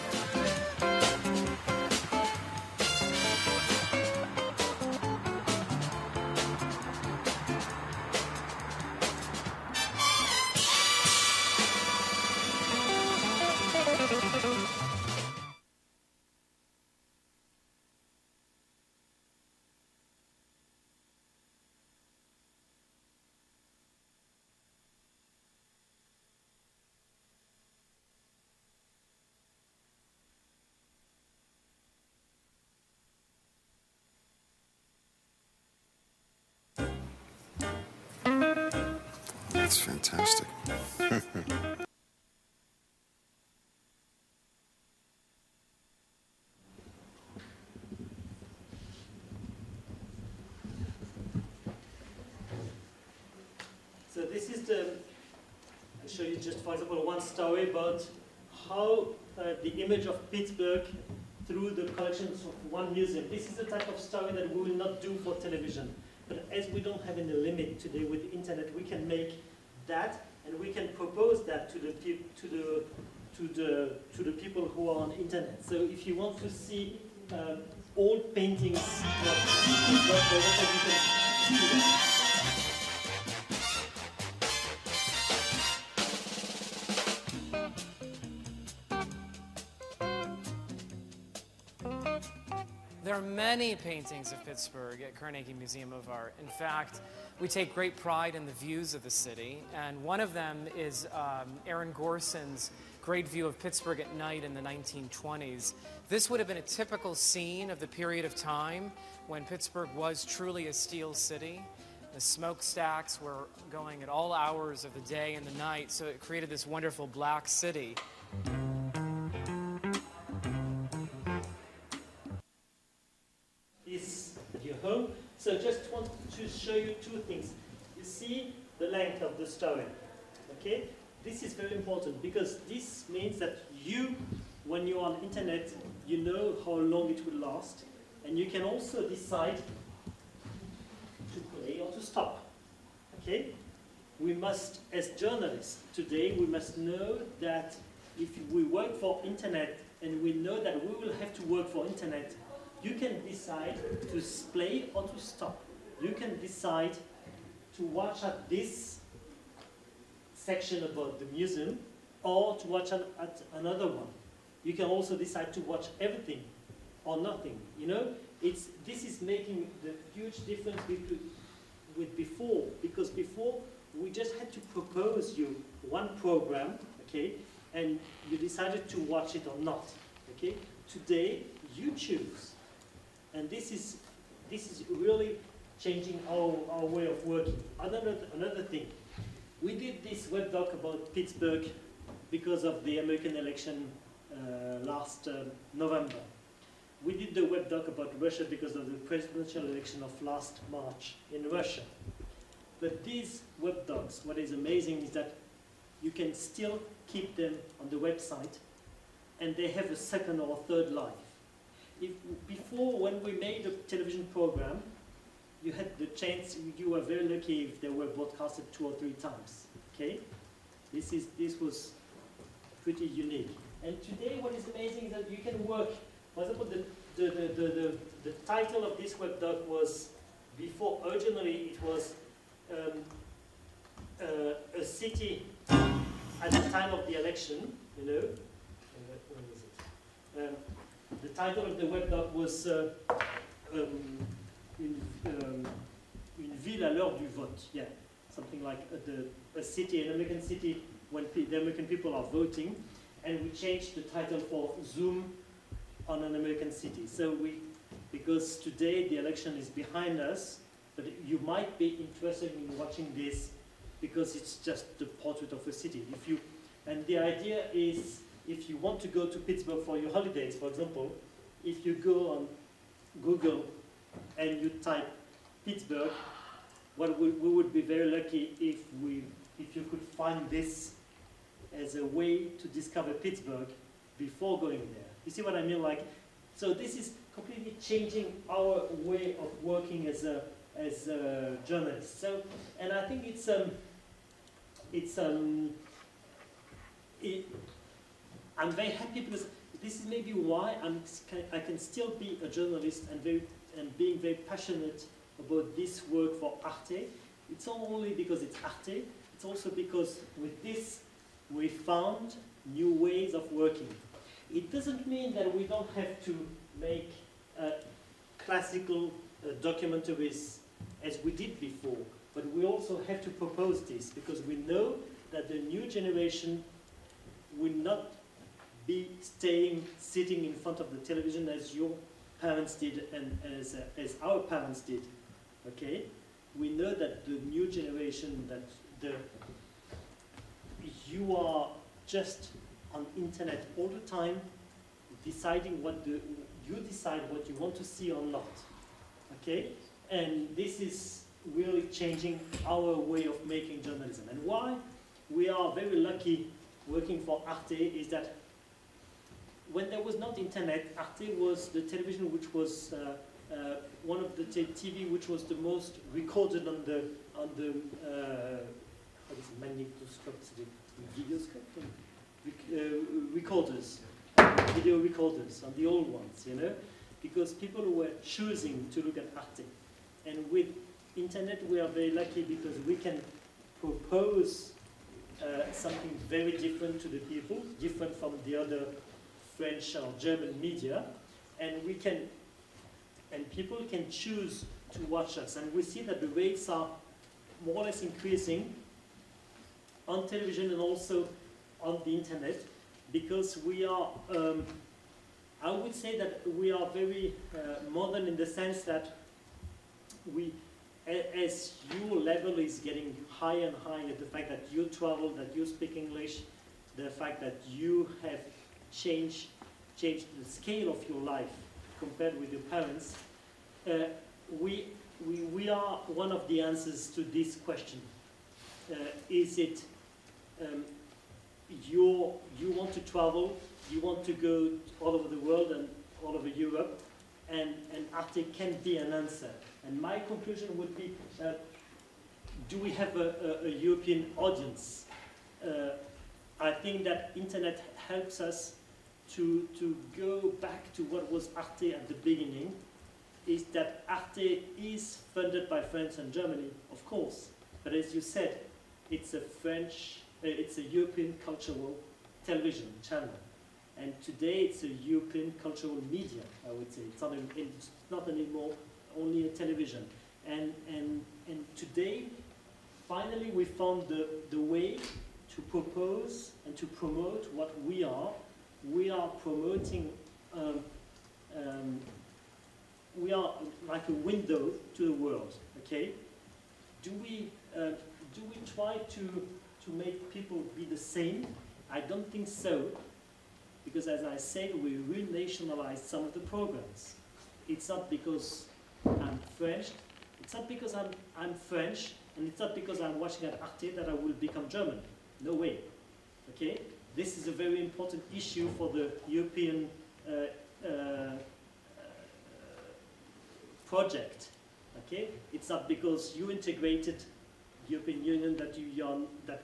That's fantastic. So this is I'll show you just, for example, one story about how the image of Pittsburgh through the collections of one museum. This is the type of story that we will not do for television. But as we don't have any limit today with the internet, we can make that, and we can propose that to the people who are on the internet. So if you want to see old paintings of Pittsburgh, you can see that. There are many paintings of Pittsburgh at Carnegie Museum of Art. In fact, we take great pride in the views of the city, and one of them is Aaron Gorson's great view of Pittsburgh at night in the 1920s. This would have been a typical scene of the period of time when Pittsburgh was truly a steel city. The smokestacks were going at all hours of the day and the night, so it created this wonderful black city. Is at your home. So just want to show you two things. You see the length of the story, okay? This is very important because this means that you, when you're on internet, you know how long it will last, and you can also decide to play or to stop, okay? We must, as journalists today, we must know that if we work for internet and we know that we will have to work for internet, you can decide to play or to stop. You can decide to watch at this section about the museum or to watch at another one. You can also decide to watch everything or nothing. You know, this is making the huge difference with before, because before we just had to propose you one program, okay, and you decided to watch it or not, okay. Today you choose. And this is really changing our way of working. Another thing, we did this web doc about Pittsburgh because of the American election last November. We did the web doc about Russia because of the presidential election of last March in Russia. But these web docs, what is amazing is that you can still keep them on the website, and they have a second or third life. Before, when we made a television program, you had the chance, you were very lucky if they were broadcasted 2 or 3 times, okay? This was pretty unique. And today what is amazing is that you can work, for example, the title of this web doc was, before, originally it was a city at the time of the election, you know, when is it? The title of the web doc was Une ville à l'heure du vote. Yeah, something like a city, an American city, when the American people are voting, and we changed the title for Zoom on an American city. So because today the election is behind us, but you might be interested in watching this because it's just the portrait of a city. And the idea is, if you want to go to Pittsburgh for your holidays, for example, if you go on Google and you type Pittsburgh, we would be very lucky if you could find this as a way to discover Pittsburgh before going there. You see what I mean? Like, so this is completely changing our way of working as journalists. So, and I think I'm very happy because this is maybe why I can still be a journalist and being very passionate about this work for Arte. It's not only because it's Arte, it's also because with this we found new ways of working. It doesn't mean that we don't have to make classical documentaries as we did before, but we also have to propose this because we know that the new generation will not be sitting in front of the television as your parents did and as our parents did, okay? We know that the new generation, that you are just on internet all the time, deciding you decide what you want to see or not, okay? And this is really changing our way of making journalism. And why we are very lucky working for Arte is that when there was not internet, Arte was the television which was one of the TV which was the most recorded on the how is it, magnetoscope, videoscope, recorders, video recorders, on the old ones, you know, because people were choosing to look at Arte. And with internet we are very lucky because we can propose something very different to the people, different from the other French or German media, and people can choose to watch us. And we see that the rates are more or less increasing on television and also on the internet, because we are, I would say that we are very modern in the sense that as your level is getting higher and higher, the fact that you travel, that you speak English, the fact that you have changed the scale of your life compared with your parents, we are one of the answers to this question. Is it you want to travel, you want to go all over the world and all over Europe, and Arte can be an answer. And my conclusion would be, do we have a European audience? I think that internet helps us to go back to what was Arte at the beginning, is that Arte is funded by France and Germany, of course, but as you said, it's a European cultural television channel. And today it's a European cultural media, I would say. It's not anymore only a television. And today, finally we found the way to propose and to promote what we are. We are promoting, we are like a window to the world, okay? Do we try to make people be the same? I don't think so, because as I said, we renationalized some of the programs. It's not because I'm French, it's not because I'm French, and it's not because I'm watching at Arte that I will become German. No way, okay? This is a very important issue for the European project, okay? It's not because you integrated the European Union that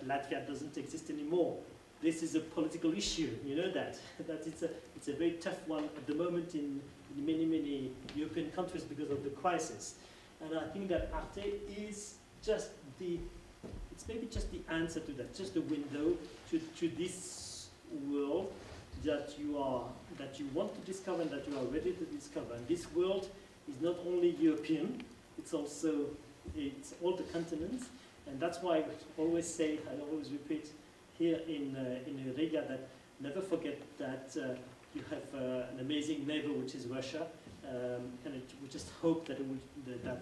Latvia doesn't exist anymore. This is a political issue, you know that. That it's a very tough one at the moment in many European countries because of the crisis. And I think that Arte is just it's maybe just the answer to that, just a window to this world that you want to discover and that you are ready to discover. And this world is not only European, it's all the continents. And that's why I always say, I always repeat here in Riga, that never forget that you have an amazing neighbor, which is Russia, and we just hope that that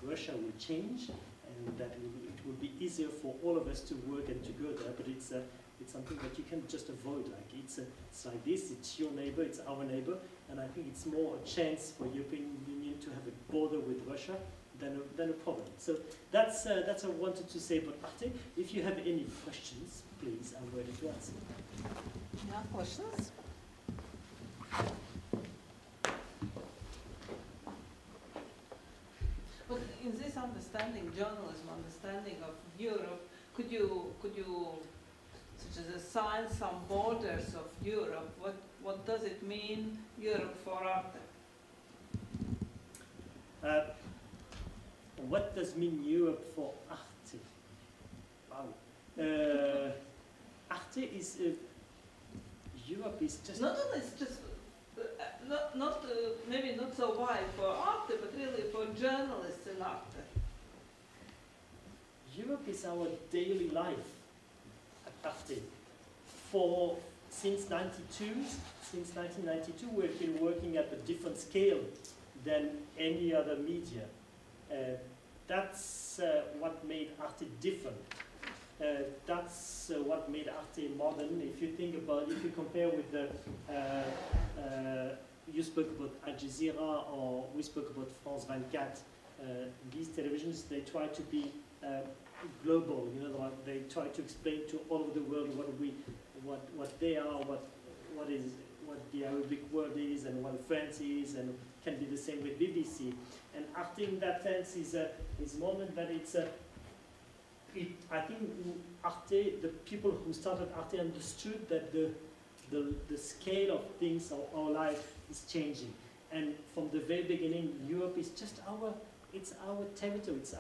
Russia will change, and that it will be easier for all of us to work and to go there. But it's something that you can just avoid. Like it's like this. It's your neighbor. It's our neighbor, and I think it's more a chance for European Union to have a border with Russia than a problem. So that's what I wanted to say about Arte. If you have any questions, please, I'm ready to answer. Yeah, questions? But in this understanding, journalism, understanding of Europe, could you such as assign some borders of Europe? What does it mean, Europe for Arte? What does mean Europe for Arte? Wow. Arte is Europe is just not only it's just maybe not so wide for Arte, but really for journalists in Arte. Europe is our daily life at Arte. Since 1992, we've been working at a different scale than any other media. That's what made Arte different. that's what made Arte modern. If you think about, if you compare with the, you spoke about Al Jazeera or we spoke about France 24, these televisions, they try to be global, you know, they try to explain to all over the world what they are, what the Arabic word is, and what France is, and can be the same with BBC. And Arte in that sense is modern, but it's I think Arte, the people who started Arte understood that the scale of things, our life is changing. And from the very beginning, Europe is just it's our territory, it's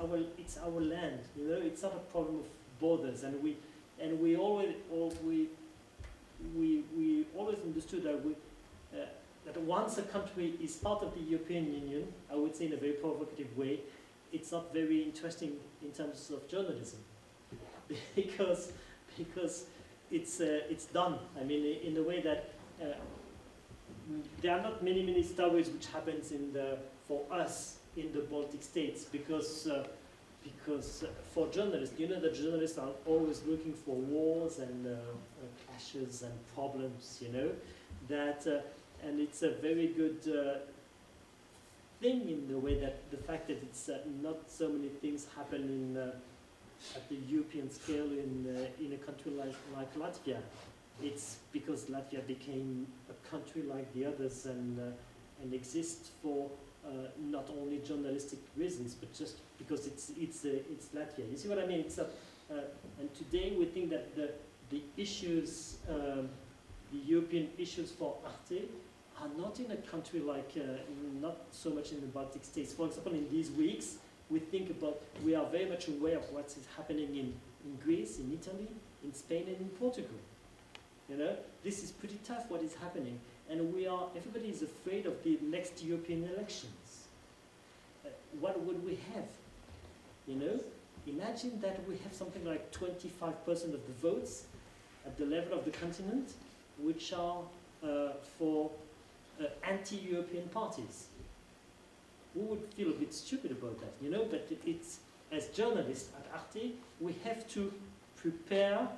our land. You know, it's not a problem of borders. And we always understood that that once a country is part of the European Union, I would say in a very provocative way, it's not very interesting in terms of journalism, because it's done. I mean, in a way that there are not many stories which happens for us in the Baltic states, because for journalists, you know that journalists are always looking for wars and clashes and problems, you know, that and it's a very good thing in the way that the fact that it's not so many things happen at the European scale in a country like Latvia. It's because Latvia became a country like the others and exists for not only journalistic reasons, but just because it's Latvia. You see what I mean? It's and today we think that the issues, the European issues for Arte, are not in a country like, not so much in the Baltic states. For example, in these weeks, we are very much aware of what is happening in Greece, in Italy, in Spain, and in Portugal. You know, this is pretty tough what is happening, and everybody is afraid of the next European elections. What would we have? You know, imagine that we have something like 25% of the votes at the level of the continent, which are for anti-European parties. We would feel a bit stupid about that, you know, but it's, as journalists at Arte, we have to prepare,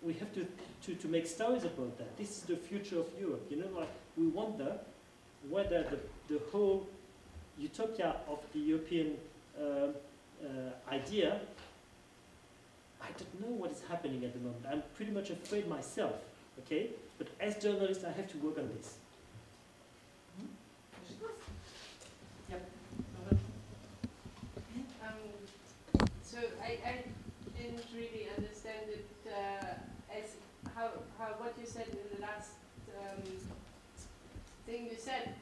we have to make stories about that. This is the future of Europe, you know, like we wonder whether the whole utopia of the European idea, I don't know what is happening at the moment. I'm pretty much afraid myself, okay? But as journalists, I have to work on this. Yep. So I didn't really understand it as how what you said in the last thing you said.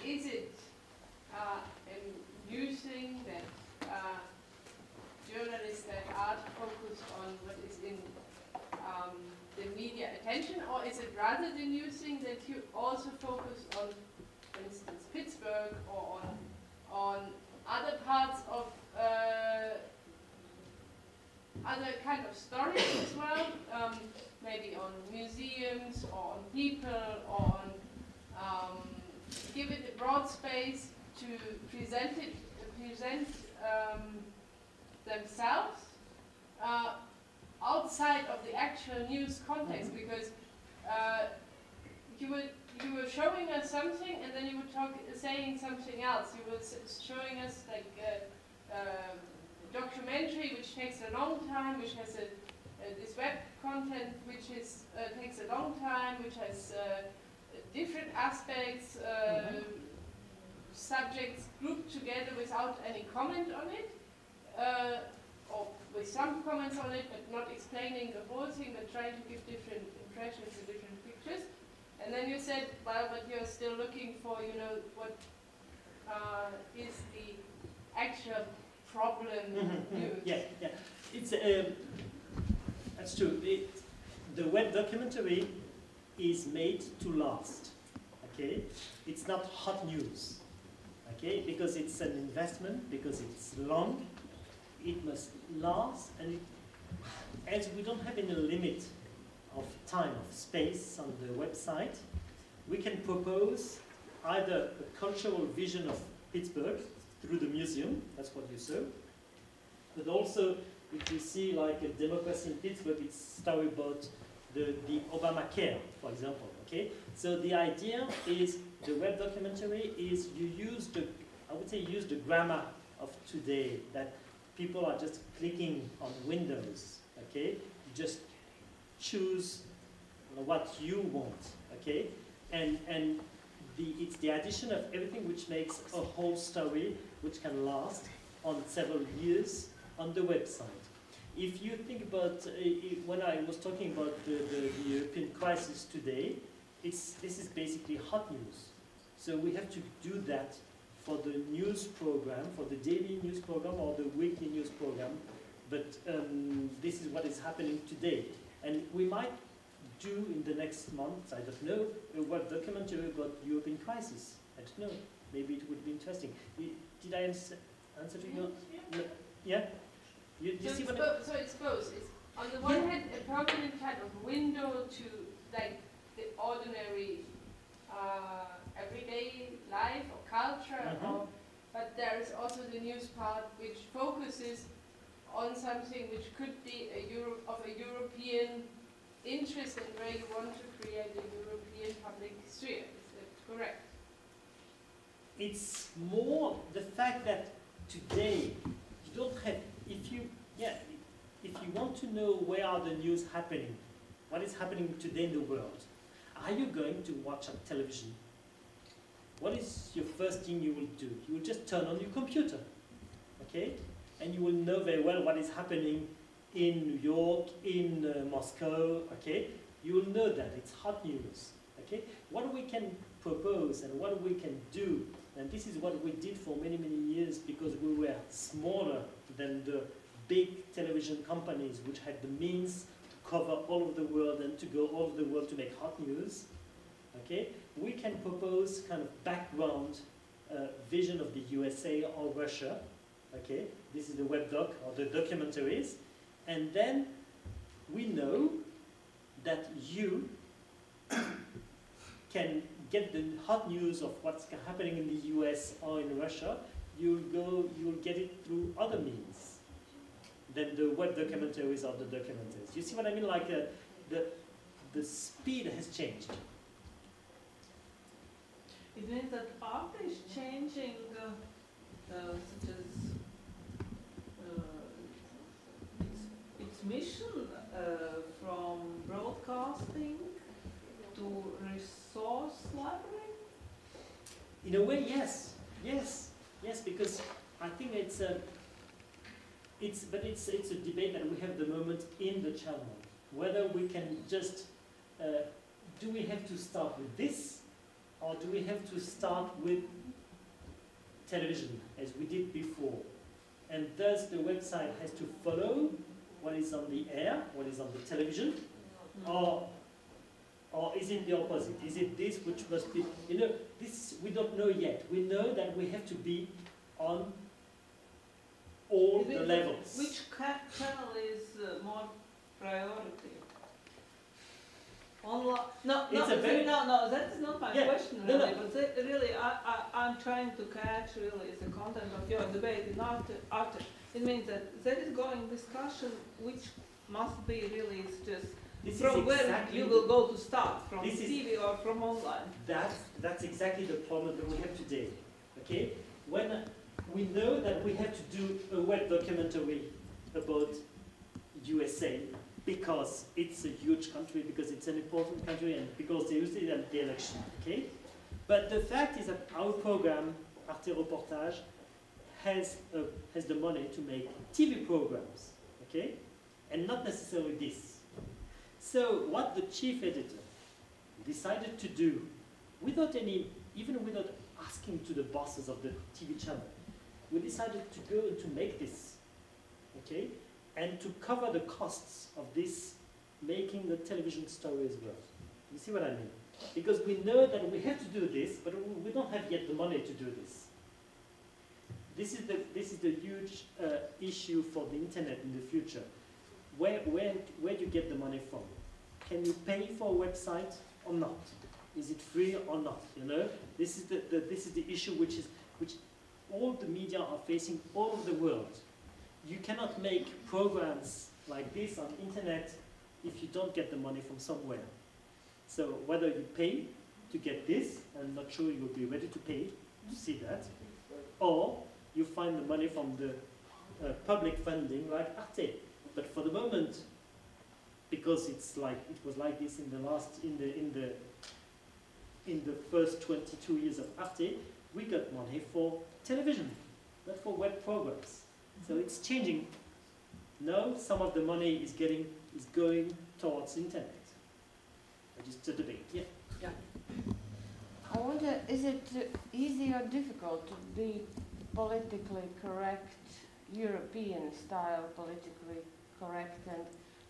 Is it amusing that journalists that are focused on what is in the media attention, or is it rather amusing that you also focus on, for instance, Pittsburgh, or on other parts of other kind of stories as well, maybe on museums, or on people, or on give it a broad space to present themselves outside of the actual news context, because you were showing us something and then you were saying something else. You were showing us like a documentary which takes a long time, which has this web content which takes a long time, which has different aspects, subjects grouped together without any comment on it, or with some comments on it, but not explaining the whole thing, but trying to give different impressions and different pictures. And then you said, well, but you're still looking for, you know, what is the actual problem news. Yeah. It's that's true. The web documentary is made to last. Okay, it's not hot news. Okay, because it's an investment, because it's long, it must last, and as we don't have any limit of time, of space on the website, we can propose either a cultural vision of Pittsburgh through the museum, that's what you saw, But also, if you see like a democracy in Pittsburgh, it's a story about the Obamacare, for example, okay? So the idea is, the web documentary is you use the, I would say use the grammar of today, that people are just clicking on windows, okay? You just choose what you want, okay? And it's the addition of everything which makes a whole story which can last on several years on the website. If you think about, when I was talking about the European crisis today, this is basically hot news. So we have to do that for the news program, for the daily news program or the weekly news program, but this is what is happening today. And we might do in the next month, I don't know, a web documentary about the European crisis. I don't know, maybe it would be interesting. Did I answer to you? Yeah? You see what so it's both. It's on the one hand a permanent kind of window to like the ordinary everyday life or culture, but there is also the news part which focuses on something which could be of a European interest and where you want to create a European public sphere. Is that correct? It's more the fact that today you don't have, if you want to know where are the news happening, what is happening today in the world, are you going to watch on television? What is your first thing you will do? You will just turn on your computer, okay? And you will know very well what is happening in New York, in Moscow, okay? You will know that, it's hot news, okay? What we can propose and what we can do, and this is what we did for many, many years because we were smaller than the big television companies which had the means to cover all over the world and to go all over the world to make hot news, okay? We can propose kind of background vision of the USA or Russia, okay? This is the web doc or the documentaries. And then we know that you can get the hot news of what's happening in the US or in Russia. You'll get it through other means than the web documentaries or the documentaries. You see what I mean? Like the speed has changed. It means that art is changing, such as its mission from broadcasting to resource library? In a way, yes, because I think it's a debate that we have at the moment in the channel, whether we can just do we have to start with this, or do we have to start with television as we did before, and thus the website has to follow what is on the air, what is on the television, or is it the opposite? Is it this which must be, this we don't know yet. We know that we have to be on all the levels. Which channel is more priority? Online? No, that's not my question really, but really I'm trying to catch really the content of your debate in art. It means that there is going discussion which must be really just from where you will go to start, from TV or from online. That's exactly the problem that we have today. Okay? When we know that we have to do a web documentary about USA because it's a huge country, because it's an important country, and because they used it at the election. Okay? But the fact is that our program, Arte Reportage, has the money to make TV programs, okay? And not necessarily this. So what the chief editor decided to do, even without asking to the bosses of the TV channel, we decided to go and to make this, okay? And to cover the costs of this, making the television story as well. You see what I mean? Because we know that we have to do this, but we don't have yet the money to do this. This is the huge issue for the internet in the future. Where do you get the money from? Can you pay for a website or not? Is it free or not? This is the issue which all the media are facing all over the world. you cannot make programs like this on internet if you don't get the money from somewhere. So whether you pay to get this, I'm not sure you will be ready to pay to see that, or you find the money from the public funding like Arte. But for the moment, because it's like it was like this in the first 22 years of Arte, we got money for television, not for web programs. So it's changing. Now some of the money is going towards internet. Just a debate. Yeah. Yeah. I wonder, is it easy or difficult to be politically correct, European style politically correct, and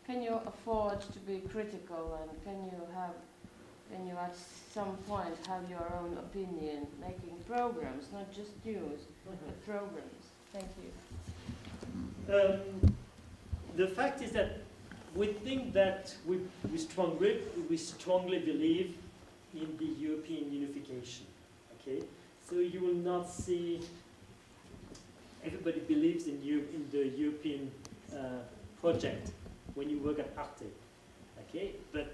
can you afford to be critical, and can you at some point have your own opinion, making programs, not just news, but programs? Thank you. The fact is that we think that we strongly believe in the European unification. Okay, so you will not see everybody believes in the European project when you work at Arte. Okay, but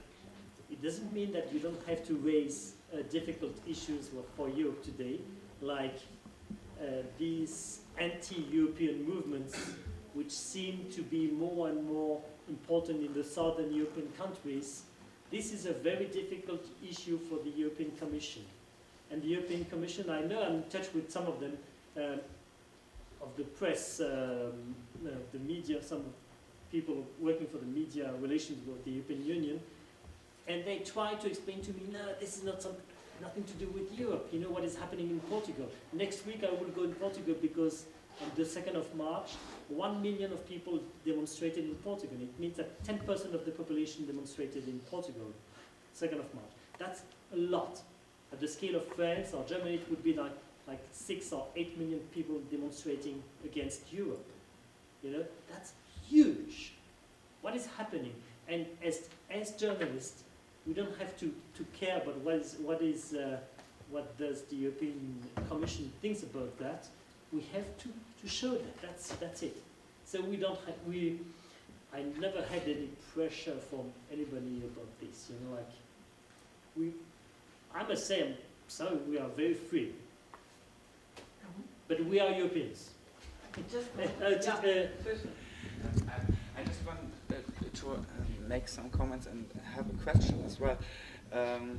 it doesn't mean that you don't have to raise difficult issues for Europe today, like these anti-European movements, which seem to be more and more important in the southern European countries. This is a very difficult issue for the European Commission. And the European Commission, I know I'm in touch with some of them, of the press, the media, some people working for the media relations with the European Union, and they try to explain to me, no, this is nothing to do with Europe. You know what is happening in Portugal. Next week I will go in Portugal because on the 2nd of March, 1 million of people demonstrated in Portugal. It means that 10% of the population demonstrated in Portugal, 2nd of March. That's a lot. At the scale of France or Germany, it would be like 6 or 8 million people demonstrating against Europe. You know, that's huge. What is happening? And as journalists, we don't have to care about what does the European Commission thinks about that. We have to show that. That's it. So we don't have, I never had any pressure from anybody about this. You know, like I must say, I'm sorry, we are very free, but we are Europeans. I just want to make some comments and have a question as well.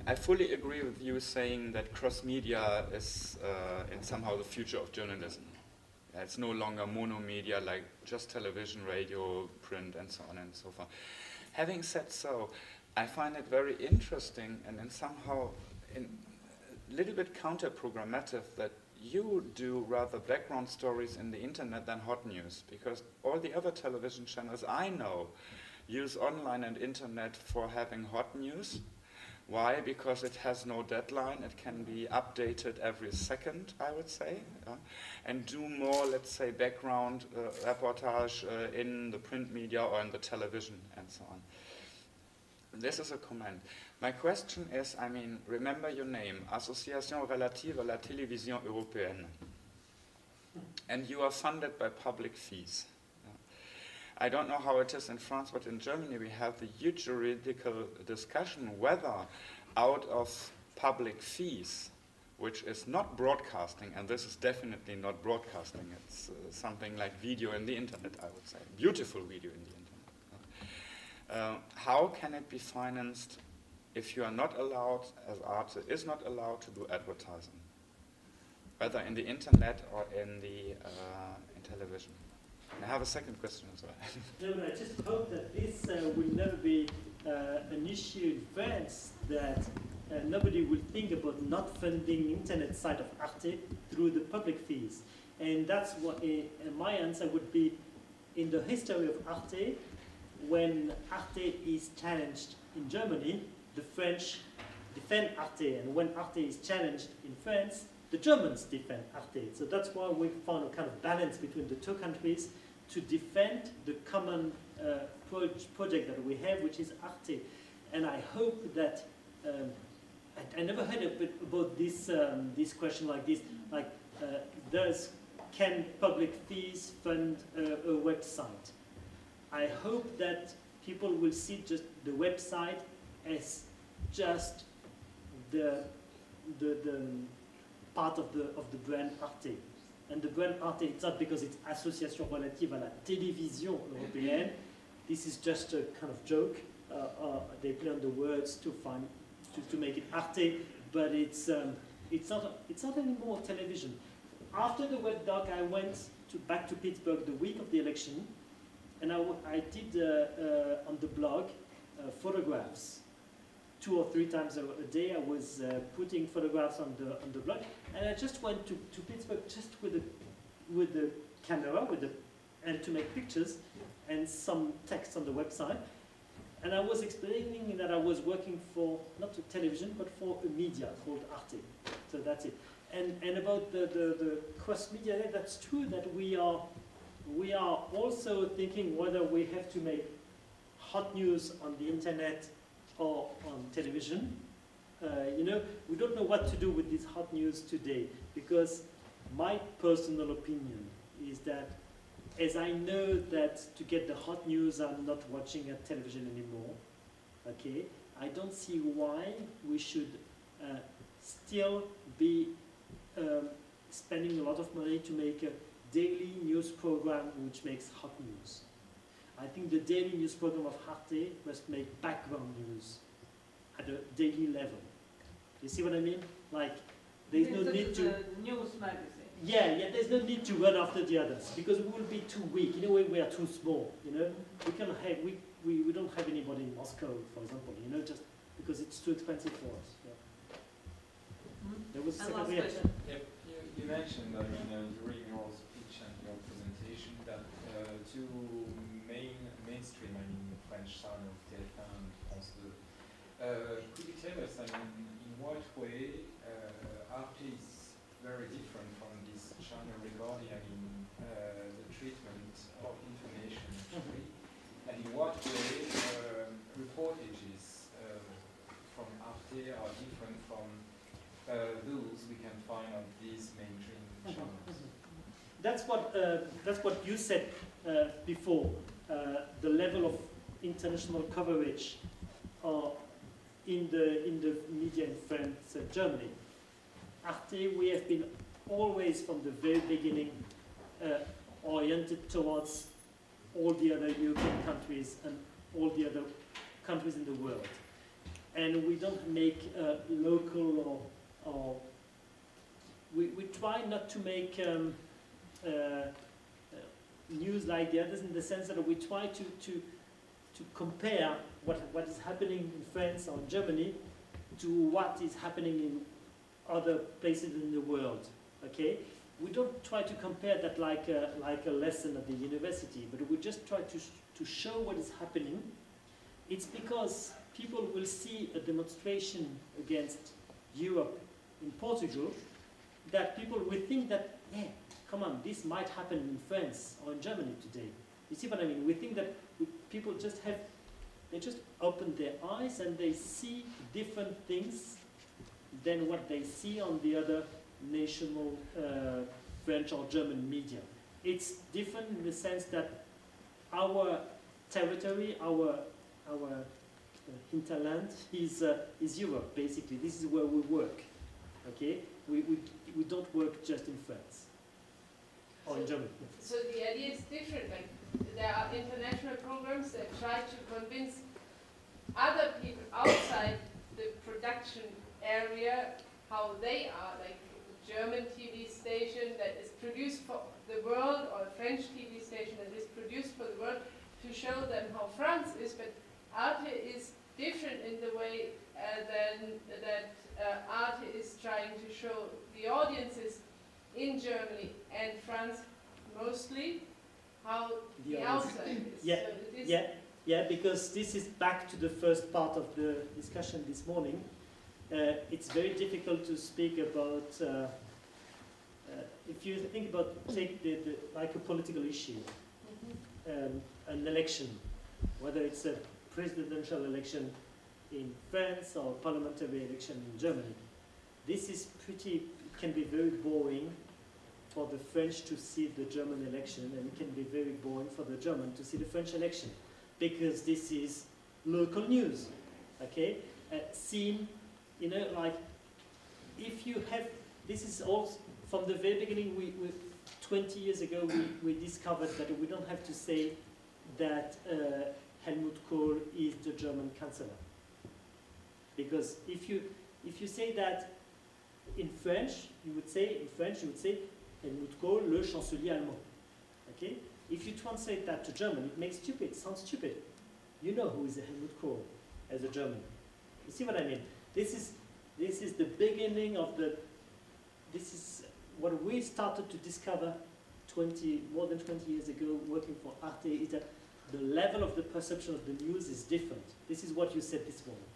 I fully agree with you saying that cross-media is in somehow the future of journalism. It's no longer mono-media like just television, radio, print, and so on and so forth. Having said so, I find it very interesting and then somehow a little bit counter-programmative that you do rather background stories in the internet than hot news, because all the other television channels I know use online and internet for having hot news. Why? Because it has no deadline. It can be updated every second, I would say, and do more, let's say, background reportage in the print media or in the television and so on. This is a comment. My question is, I mean, remember your name, Association Relative à la Télévision Européenne, and you are funded by public fees. I don't know how it is in France, but in Germany we have the huge juridical discussion whether out of public fees, which is not broadcasting, and this is definitely not broadcasting, it's something like video in the internet, I would say, beautiful video in the internet. How can it be financed if you are not allowed, as art is not allowed to do advertising, whether in the internet or in television? I have a second question as well. No, I just hope that this will never be an issue in France, that nobody will think about not funding internet site of Arte through the public fees. And that's what my answer would be. In the history of Arte, when Arte is challenged in Germany, the French defend Arte, and when Arte is challenged in France, the Germans defend Arte. So that's why we found a kind of balance between the two countries to defend the common project that we have, which is Arte. And I hope that, I never heard about this question like this, like does can public fees fund a website? I hope that people will see just the website as just the part of the brand Arte. And the brand Arte, it's not because it's association relative à la télévision européenne. This is just a kind of joke. They play on the words to make it Arte, but it's not anymore television. After the web doc, I went back to Pittsburgh the week of the election, and I did on the blog photographs. 2 or 3 times a day I was putting photographs on the blog, and I just went to Pittsburgh just with the camera and to make pictures and some text on the website, and I was explaining that I was working for not a television but for a media called Arte. So that's it. And about the cross media, that's true that we are also thinking whether we have to make hot news on the internet or on television. You know, we don't know what to do with this hot news today, because my personal opinion is that, as I know that to get the hot news I'm not watching a television anymore, okay, I don't see why we should still be spending a lot of money to make a daily news program which makes hot news. I think the daily news program of Arte must make background news at a daily level. You see what I mean? Like, there's no need to... news magazine. Yeah, there's no need to run after the others, because we will be too weak. In a way, we are too small, you know? We don't have anybody in Moscow, for example, you know, just because it's too expensive for us. Yeah. There was a second reaction. Yep. You mentioned that during your speech and your presentation that two mainstream, French channel, TF1 and France 2. Could you tell us, in what way Arte is very different from this channel regarding, the treatment of information, and in what way reportages from Arte are different from those we can find on these mainstream channels? That's what you said before. The level of international coverage in the media in France and Germany. Arte, we have been always from the very beginning oriented towards all the other European countries and all the other countries in the world. And we don't make local or we try not to make news like the others, in the sense that we try to compare what is happening in France or in Germany to what is happening in other places in the world. Okay, we don't try to compare that like a lesson at the university, but we just try to show what is happening. It's because people will see a demonstration against Europe in Portugal that people will think that, yeah, come on, this might happen in France or in Germany today. You see what I mean? We think that people just open their eyes and they see different things than what they see on the other national French or German media. It's different in the sense that our territory, our hinterland is Europe, basically. This is where we work. Okay, we don't work just in France or in Germany. So the idea is different. Like, there are international programs that try to convince other people outside the production area how they are, like a German TV station that is produced for the world, or a French TV station that is produced for the world, to show them how France is. But Arte is different in the way that Arte is trying to show the audiences in Germany and France mostly how the outside is. Yeah, So yeah, because this is back to the first part of the discussion this morning. It's very difficult to speak about, if you think about, take like a political issue, an election, whether it's a presidential election in France or a parliamentary election in Germany. This is can be very boring for the French to see the German election, and it can be very boring for the German to see the French election, because this is local news, okay? Seen, you know, like, if you have, this is all, from the very beginning, 20 years ago, we discovered that we don't have to say that Helmut Kohl is the German Chancellor. Because if you say that in French, you would say Helmut Kohl, le chancelier allemand. Okay? If you translate that to German, it makes stupid, it sounds stupid. You know who is Helmut Kohl as a German. You see what I mean? This is the beginning of the, this is what we started to discover more than 20 years ago working for Arte, is that the level of the perception of the news is different. This is what you said this morning.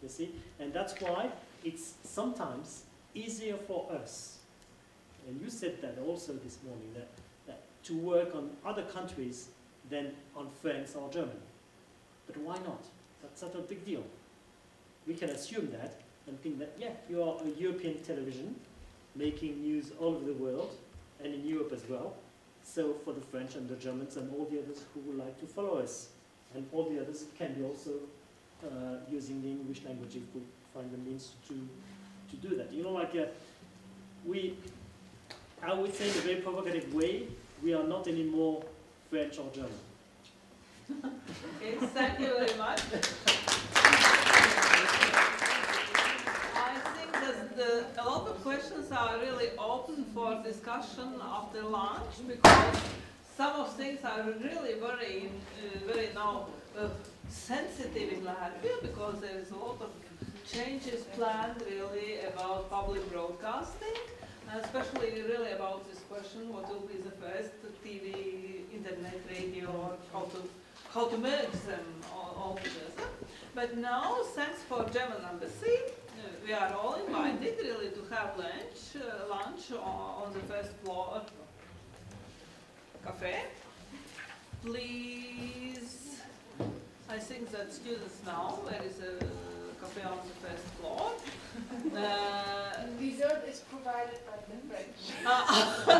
You see? And that's why it's sometimes easier for us, and you said that also this morning, that to work on other countries than on France or Germany. But why not? That's not a big deal. We can assume that and think that, yeah, you are a European television making news all over the world and in Europe as well. So for the French and the Germans and all the others who would like to follow us, and all the others can be also using the English language if we find the means to do that. You know, like I would say in a very provocative way, we are not anymore French or German. Okay, thank you very much. I think that a lot of questions are really open for discussion after lunch, because some of things are really very, very now sensitive in Latvia, because there is a lot of changes planned really about public broadcasting, and especially really about this question, what will be the first, TV, internet, radio, or how to merge them all together. But now, thanks for German Embassy, we are all invited really to have lunch on the first floor cafe. Please, I think that students know there is a cafe on the first floor. Dessert is provided by the French.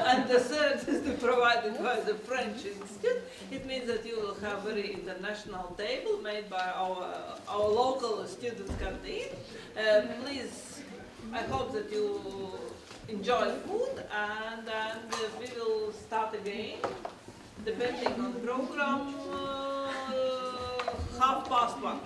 And dessert is provided by the French Institute. It means that you will have a very international table made by our local student canteen. Please, I hope that you enjoy food, and we will start again, depending on the program, 1:30.